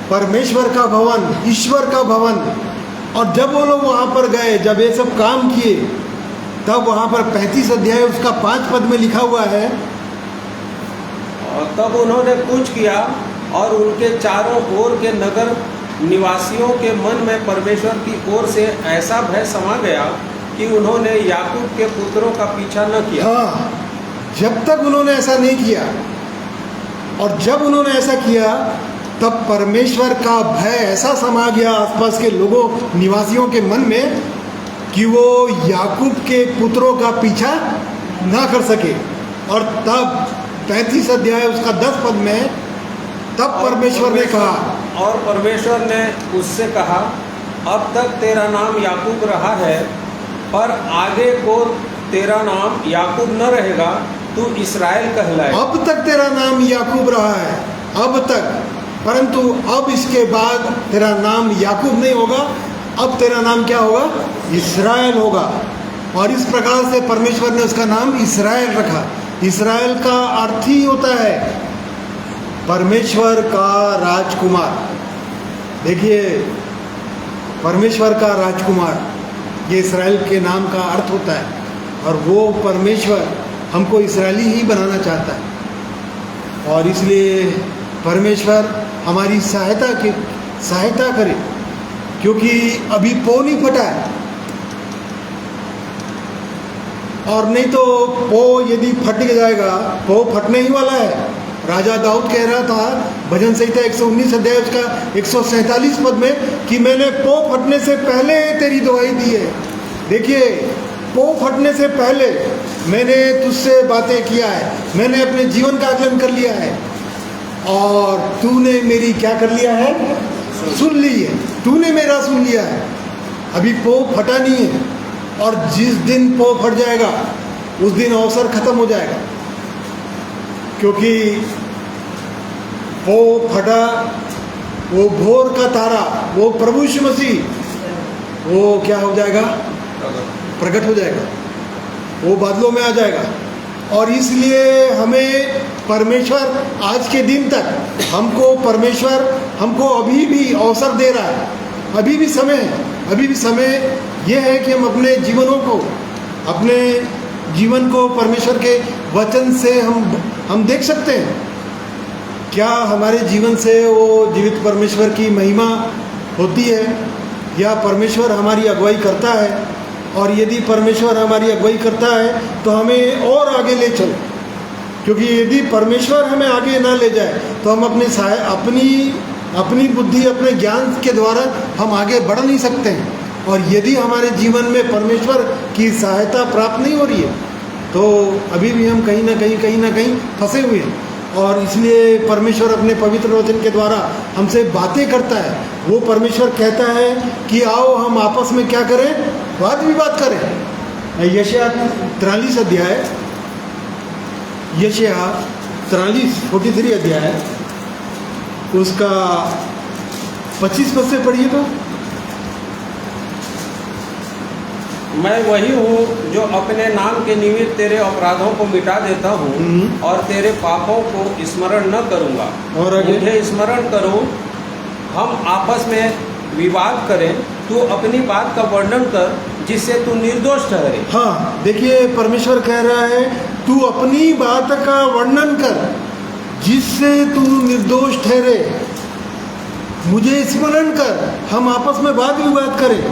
परमेश्वर का भवन, ईश्वर का भवन। और जब वो लोग वहाँ पर गए, जब ये सब काम किए, तब वहाँ पर 35 अध्याय उसका 5 पद में लिखा हुआ है, और तब उन्होंने कूच किया और उनके चारों ओर के नगर निवासियों के मन में परमेश्वर की ओर से ऐसा भय समा गया कि उन्होंने याकूब के पुत्रों का पीछा न किया। हाँ, जब तक उन्होंने ऐसा नहीं किया और जब उन्होंने ऐसा किया तब परमेश्वर का भय ऐसा समा गया आसपास के लोगों, निवासियों के मन में कि वो याकूब के पुत्रों का पीछा ना कर सके। और तब 35 अध्याय उसका 10 पद में तब परमेश्वर ने कहा, और परमेश्वर ने उससे कहा, अब तक तेरा नाम याकूब रहा है, पर आगे को तेरा नाम याकूब न रहेगा, तू इस्राएल कहलाए। अब तक तेरा नाम याकूब रहा है, अब तक, परंतु अब इसके बाद तेरा नाम याकूब नहीं होगा, अब तेरा नाम क्या होगा, इस्राएल होगा। और इस प्रकार से परमेश्वर ने उसका नाम इस्राएल रखा। इस्राएल का अर्थ ही होता है परमेश्वर का राजकुमार। देखिए, परमेश्वर का राजकुमार, ये इस्राएल के नाम का अर्थ होता है। और वो परमेश्वर हमको इस्राएली ही बनाना चाहता है। और इसलिए परमेश्वर हमारी सहायता करे, क्योंकि अभी पो नहीं फटा है। और नहीं तो पो यदि फट जाएगा, पो फटने ही वाला है। राजा दाऊद कह रहा था भजन संहिता 119 अध्याय उसका 147 पद में कि मैंने पो फटने से पहले तेरी दुहाई दी है। देखिए, पो फटने से पहले मैंने तुझसे बातें किया है, मैंने अपने जीवन का आकलन कर लिया है और तूने मेरी क्या कर लिया है, सुन ली है। तूने मेरा सुन लिया है, अभी पो फटा नहीं है। और जिस दिन पो फट जाएगा उस दिन अवसर खत्म हो जाएगा, क्योंकि पो फटा, वो भोर का तारा, वो प्रभु यीशु मसीह, वो क्या हो जाएगा, प्रकट हो जाएगा, वो बादलों में आ जाएगा। और इसलिए हमें परमेश्वर आज के दिन तक परमेश्वर हमको अभी भी अवसर दे रहा है। अभी भी समय है, अभी भी समय ये है कि हम अपने जीवन को परमेश्वर के वचन से हम देख सकते हैं। क्या हमारे जीवन से वो जीवित परमेश्वर की महिमा होती है, या परमेश्वर हमारी अगुवाई करता है? और यदि परमेश्वर हमारी अगुवाई करता है तो हमें और आगे ले चले, क्योंकि यदि परमेश्वर हमें आगे ना ले जाए तो हम अपनी बुद्धि, अपने ज्ञान के द्वारा हम आगे बढ़ नहीं सकते हैं। और यदि हमारे जीवन में परमेश्वर की सहायता प्राप्त नहीं हो रही है तो अभी भी हम कहीं ना कहीं फंसे हुए हैं। और इसलिए परमेश्वर अपने पवित्र वचन के द्वारा हमसे बातें करता है। वो परमेश्वर कहता है कि आओ हम आपस में क्या करें, वाद विवाद करें। यशायाह 43 अध्याय, यशायाह 43 अध्याय उसका 25 पद से पढ़िए तो। मैं वही हूँ जो अपने नाम के निमित्त तेरे अपराधों को मिटा देता हूँ और तेरे पापों को स्मरण न करूँगा। और आगे? मुझे स्मरण करो, हम आपस में विवाद करें तू अपनी बात का वर्णन कर जिससे तू निर्दोष ठहरे। हाँ, देखिए परमेश्वर कह रहा है तू अपनी बात का वर्णन कर जिससे तू निर्दोष ठहरे। मुझे स्मरण कर, हम आपस में वाद विवाद करें,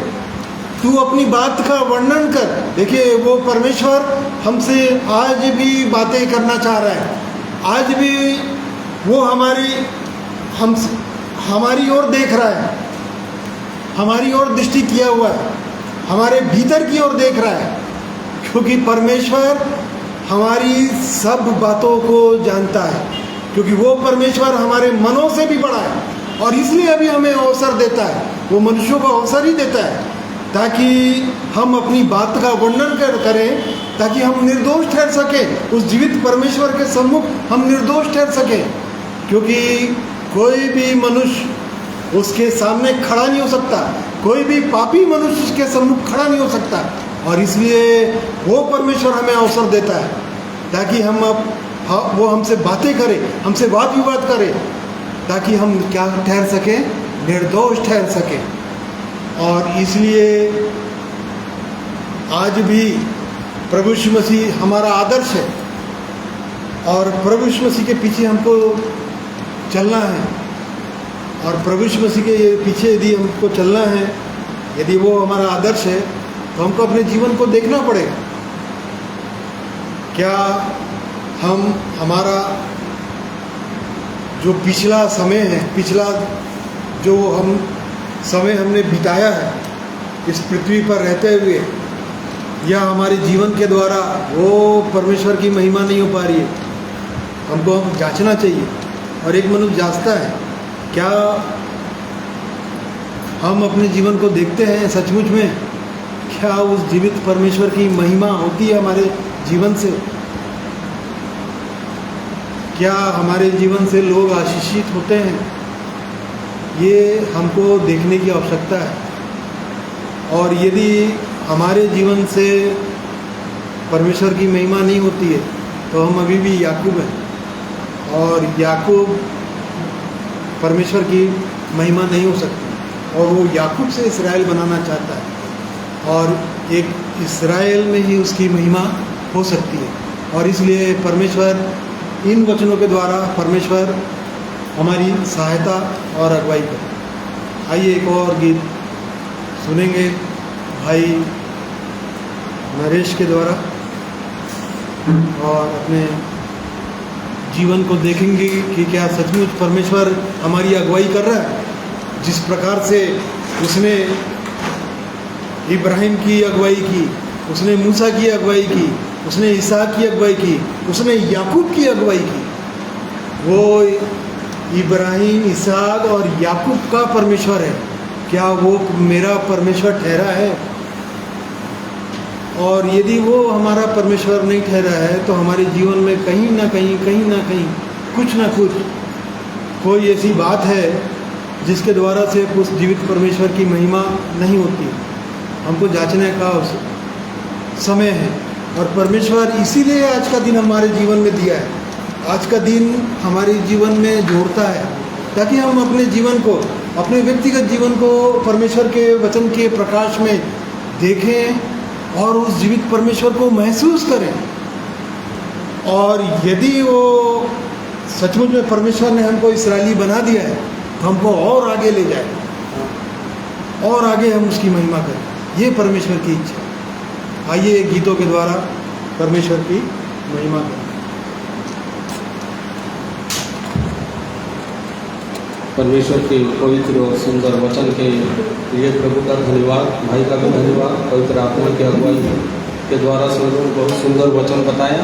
तू अपनी बात का वर्णन कर। देखिए वो परमेश्वर हमसे आज भी बातें करना चाह रहा है। आज भी वो हमारी ओर देख रहा है, हमारी ओर दृष्टि किया हुआ है, हमारे भीतर की ओर देख रहा है, क्योंकि परमेश्वर हमारी सब बातों को जानता है, क्योंकि वो परमेश्वर हमारे मनों से भी बड़ा है और इसलिए अभी हमें अवसर देता है। वो मनुष्यों को अवसर ही देता है ताकि हम अपनी बात का वर्णन करें, ताकि हम निर्दोष ठहर सकें। उस जीवित परमेश्वर के सम्मुख हम निर्दोष ठहर सकें, क्योंकि कोई भी मनुष्य उसके सामने खड़ा नहीं हो सकता, कोई भी पापी मनुष्य उसके सम्मुख खड़ा नहीं हो सकता। और इसलिए वो परमेश्वर हमें अवसर देता है ताकि वो हमसे बातें करें, हमसे वाद विवाद करें, ताकि हम क्या ठहर सकें, निर्दोष ठहर सकें। और इसलिए आज भी प्रभु यीशु मसीह हमारा आदर्श है और प्रभु यीशु मसीह के पीछे हमको चलना है। और प्रभु यीशु मसीह के पीछे यदि हमको चलना है, यदि वो हमारा आदर्श है, तो हमको अपने जीवन को देखना पड़ेगा। क्या हमारा जो पिछला समय है, पिछला जो समय हमने बिताया है इस पृथ्वी पर रहते हुए, या हमारे जीवन के द्वारा वो परमेश्वर की महिमा नहीं हो पा रही है, हमको जांचना चाहिए। और एक मनुष्य जांचता है, क्या हम अपने जीवन को देखते हैं सचमुच में, क्या उस जीवित परमेश्वर की महिमा होती है हमारे जीवन से? क्या हमारे जीवन से लोग आशीषित होते हैं? ये हमको देखने की आवश्यकता है। और यदि हमारे जीवन से परमेश्वर की महिमा नहीं होती है, तो हम अभी भी याकूब हैं, और याकूब परमेश्वर की महिमा नहीं हो सकती। और वो याकूब से इसराइल बनाना चाहता है, और एक इसराइल में ही उसकी महिमा हो सकती है। और इसलिए परमेश्वर इन वचनों के द्वारा परमेश्वर हमारी सहायता और अगुवाई करे। आइए एक और गीत सुनेंगे भाई नरेश के द्वारा, और अपने जीवन को देखेंगे कि क्या सचमुच परमेश्वर हमारी अगुवाई कर रहा है। जिस प्रकार से उसने इब्राहिम की अगुवाई की, उसने मूसा की अगुवाई की, उसने इसहाक की अगुवाई की, उसने याकूब की अगुवाई की, वो इब्राहिम, इसहाक और याकूब का परमेश्वर है। क्या वो मेरा परमेश्वर ठहरा है? और यदि वो हमारा परमेश्वर नहीं ठहरा है, तो हमारे जीवन में कहीं ना कहीं कुछ ना कुछ कोई ऐसी बात है जिसके द्वारा से उस जीवित परमेश्वर की महिमा नहीं होती। हमको जांचने का समय है, और परमेश्वर इसीलिए आज का दिन हमारे जीवन में दिया है। आज का दिन हमारे जीवन में जोड़ता है ताकि हम अपने जीवन को, अपने व्यक्तिगत जीवन को परमेश्वर के वचन के प्रकाश में देखें और उस जीवित परमेश्वर को महसूस करें। और यदि वो सचमुच में परमेश्वर ने हमको इस्राएली बना दिया है, तो हमको और आगे ले जाए, और आगे हम उसकी महिमा करें। ये परमेश्वर की इच्छा है। आइए गीतों के द्वारा परमेश्वर की महिमा करें। परमेश्वर के पवित्र और सुंदर वचन के लिए प्रभु का धन्यवाद, भाई का भी धन्यवाद। पवित्र आत्मा की अगुवाई के द्वारा सुंदर, बहुत सुंदर वचन बताया।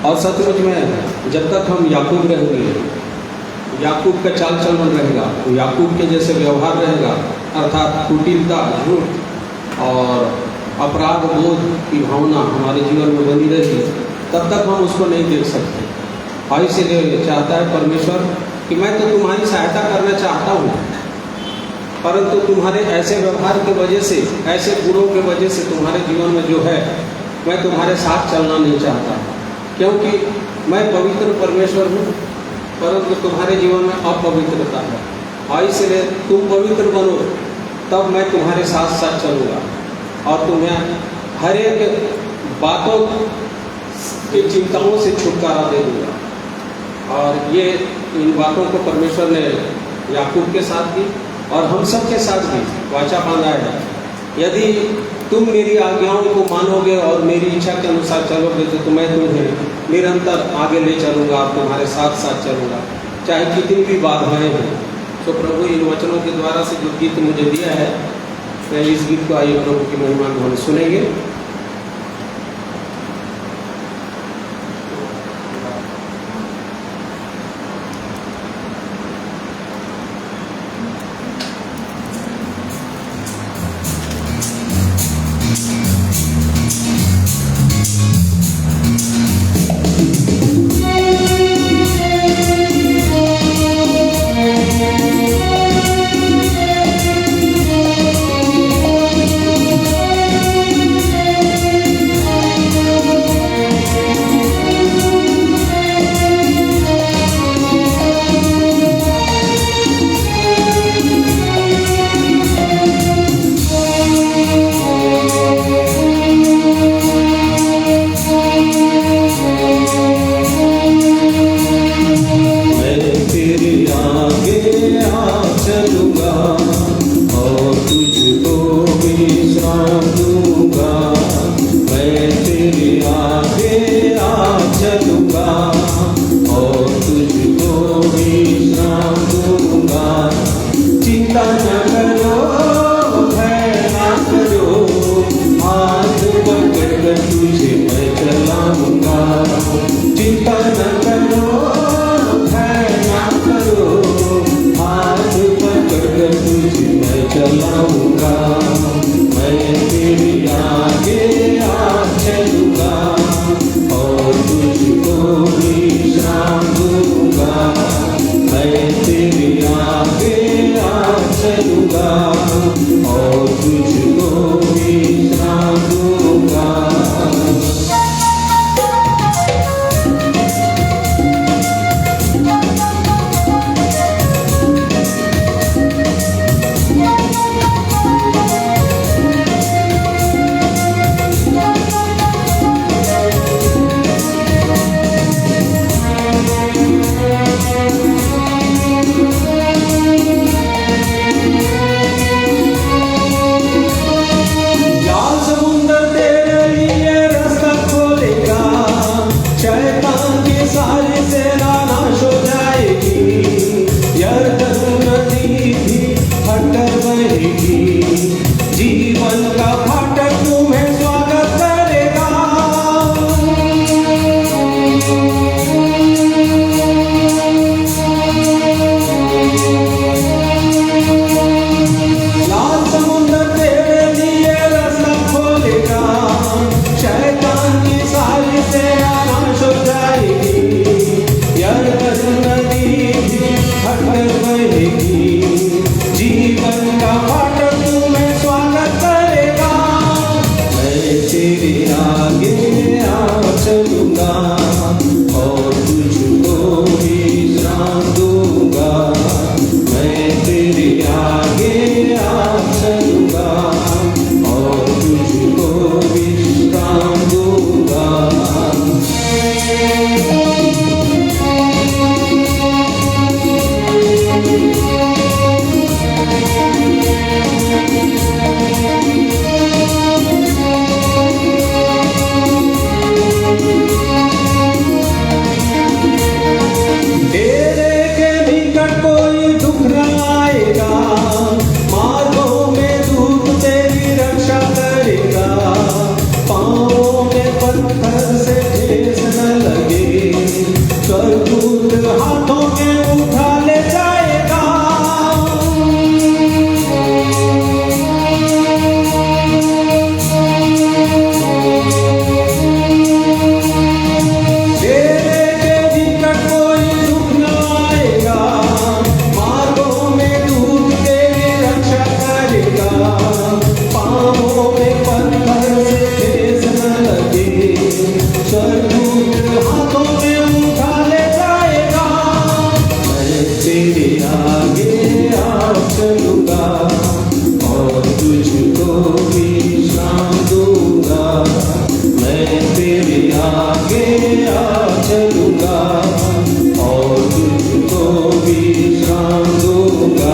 और सचमुच में जब तक हम याकूब रहेंगे, याकूब का चाल चलन रहेगा, याकूब के जैसे व्यवहार रहेगा, अर्थात कुटिलता, झूठ और अपराध बोध की भावना हमारे जीवन में बनी रहेगी, तब तक हम उसको नहीं देख सकते। और इसलिए चाहता है परमेश्वर कि मैं तो तुम्हारी सहायता करना चाहता हूँ, परंतु तुम्हारे ऐसे व्यवहार की वजह से, ऐसे गुणों की वजह से तुम्हारे जीवन में जो है, मैं तुम्हारे साथ चलना नहीं चाहता, क्योंकि मैं पवित्र परमेश्वर हूँ, परंतु तुम्हारे जीवन में अपवित्रता है। और इसलिए तुम पवित्र बनो, तब मैं तुम्हारे साथ साथ चलूँगा और तुम्हें हर एक बातों की चिंताओं से छुटकारा दे दूँगा। और ये इन बातों को परमेश्वर ने याकूब के साथ भी और हम सब के साथ भी वाचा बांधा है। यदि तुम मेरी आज्ञाओं को मानोगे और मेरी इच्छा के अनुसार चलोगे तो मैं तुम्हें निरंतर आगे ले चलूँगा और तुम्हारे साथ साथ चलूँगा, चाहे कितनी भी बाधाएं हों। तो प्रभु इन वचनों के द्वारा से जो गीत मुझे दिया है, मैं इस गीत को आइए प्रभु की महिमा में हम सुनेंगे। तेरे आगे आ चलूंगा और और तुझको विश्राम दूंगा। मैं तेरे आगे आ चलूंगा और तुझको विश्राम दूंगा।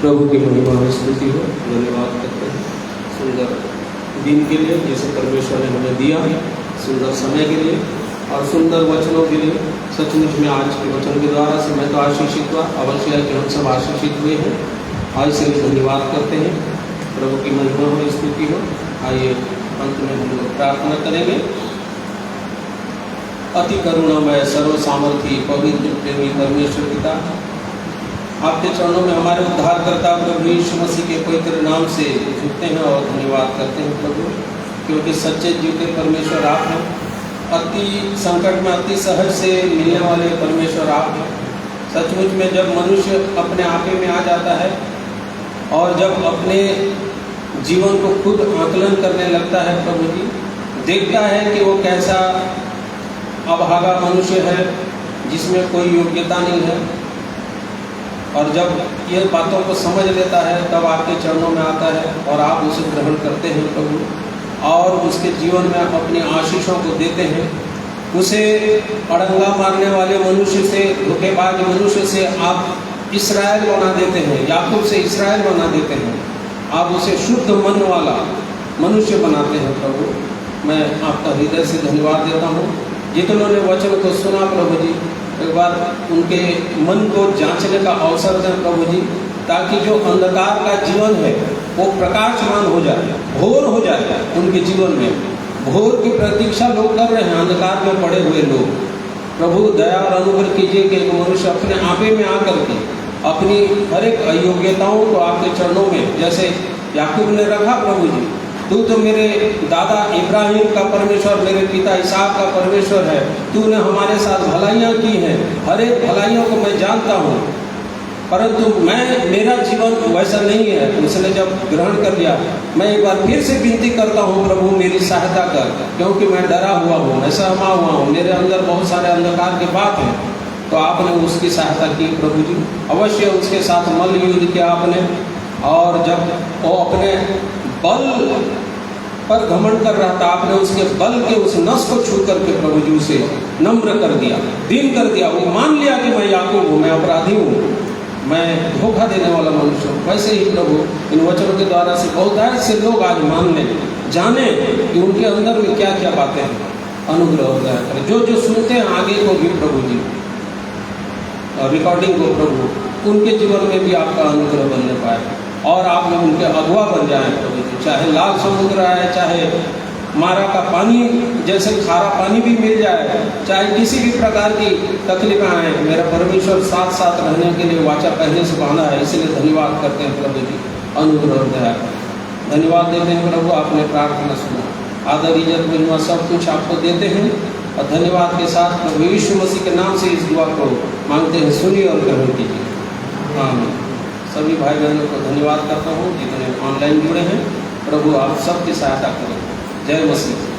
प्रभु की महिमा में स्तुति हो। धन्यवाद करते हैं सुंदर दिन के लिए जैसे परमेश्वर ने हमें दिया, सुंदर समय के लिए और सुंदर वचनों के लिए। सचमुच में आज के वचन के द्वारा से मैं तो आशीषित हुआ, अवश्य है कि हम सब आशीषित हुए हैं। आज से धन्यवाद करते हैं। प्रभु की महिमा में स्तुति हो। आइए अंत में हम लोग प्रार्थना करेंगे। अति करुणामय सर्व सामर्थी पवित्र प्रेमी परमेश्वर पिता, आपके चरणों में हमारे उद्धारकर्ता प्रभु यीशु मसीह के पवित्र नाम से झुकते हैं और धन्यवाद करते हैं प्रभु, क्योंकि सच्चे जीवते परमेश्वर आप हैं। अति संकट में अति सहज से मिलने वाले परमेश्वर आप हैं। सचमुच में जब मनुष्य अपने आपे में आ जाता है और जब अपने जीवन को खुद आकलन करने लगता है प्रभु जी, देखता है कि वो कैसा अभागा मनुष्य है जिसमें कोई योग्यता नहीं है, और जब ये बातों को समझ लेता है तब आपके चरणों में आता है और आप उसे ग्रहण करते हैं प्रभु, और उसके जीवन में अपनी आशीषों को देते हैं। उसे अड़ंगा मारने वाले मनुष्य से, धोखेबाज मनुष्य से आप इस्राएल बना देते हैं, याकूब से इस्राएल बना देते हैं। आप उसे शुद्ध मन वाला मनुष्य बनाते हैं प्रभु। मैं आपका हृदय से धन्यवाद देता हूँ। जितनों ने वचन को सुना प्रभु जी, एक बार उनके मन को जांचने का अवसर दें प्रभु जी, ताकि जो अंधकार का जीवन है वो प्रकाशमान हो जाए, भोर हो जाए उनके जीवन में। भोर की प्रतीक्षा लोग कर रहे हैं, अंधकार में पड़े हुए लोग। प्रभु दया और अनुग्रह कीजिए कि एक मनुष्य अपने आपे में आकर के अपनी हर एक अयोग्यताओं को आपके चरणों में, जैसे याकूब ने रखा प्रभु जी, तू तो मेरे दादा इब्राहिम का परमेश्वर, मेरे पिता इसहाक का परमेश्वर है। तूने हमारे साथ भलाइयाँ की हैं, हर एक भलाइयों को मैं जानता हूँ, परंतु मेरा जीवन वैसा नहीं है। उसने जब ग्रहण कर लिया, मैं एक बार फिर से विनती करता हूँ प्रभु मेरी सहायता कर, क्योंकि मैं डरा हुआ हूँ, मैं सहमा हुआ हूँ, मेरे अंदर बहुत सारे अंधकार के बात हैं। तो आपने उसकी सहायता की प्रभु जी, अवश्य उसके साथ मल्ल युद्ध किया आपने। और जब वो अपने बल पर घमंड कर रहा था, आपने उसके बल के उस नस को छू करके प्रभु जी उसे नम्र कर दिया, दीन कर दिया। वो मान लिया कि मैं याकूब हूँ, मैं अपराधी हूँ, मैं धोखा देने वाला मनुष्य हूँ। वैसे ही प्रभु इन वचनों के द्वारा से बहुत ऐसे लोग आज मान लें, जाने कि उनके अंदर में क्या क्या बातें हैं। अनुग्रह और दया करें। जो जो सुनते हैं आगे को भी प्रभु जी, रिकॉर्डिंग को प्रभु उनके जीवन में भी आपका अनुग्रह बनने पाए और आप में उनके अगुआ बन जाए प्रभु जी। चाहे लाल समुद्र आए, चाहे मारा का पानी जैसे खारा पानी भी मिल जाए, चाहे किसी भी प्रकार की तकलीफें आए, मेरा परमेश्वर साथ साथ रहने के लिए वाचा पहले से बांधा है। इसलिए धन्यवाद करते हैं प्रभु जी, अनुग्रह और दया करें। धन्यवाद देते हैं प्रभु, आपने प्रार्थना सुना। आदर इज्जत महिमा सब कुछ आपको देते हैं और धन्यवाद के साथ प्रभु यीशु मसीह के नाम से इस दुआ को मांगते हैं, सुनिए और ग्रहण कीजिए। आमीन। सभी भाई बहनों को धन्यवाद करता हूँ जितने ऑनलाइन जुड़े हैं। प्रभु आप सबकी सहायता करें। जय मसीह।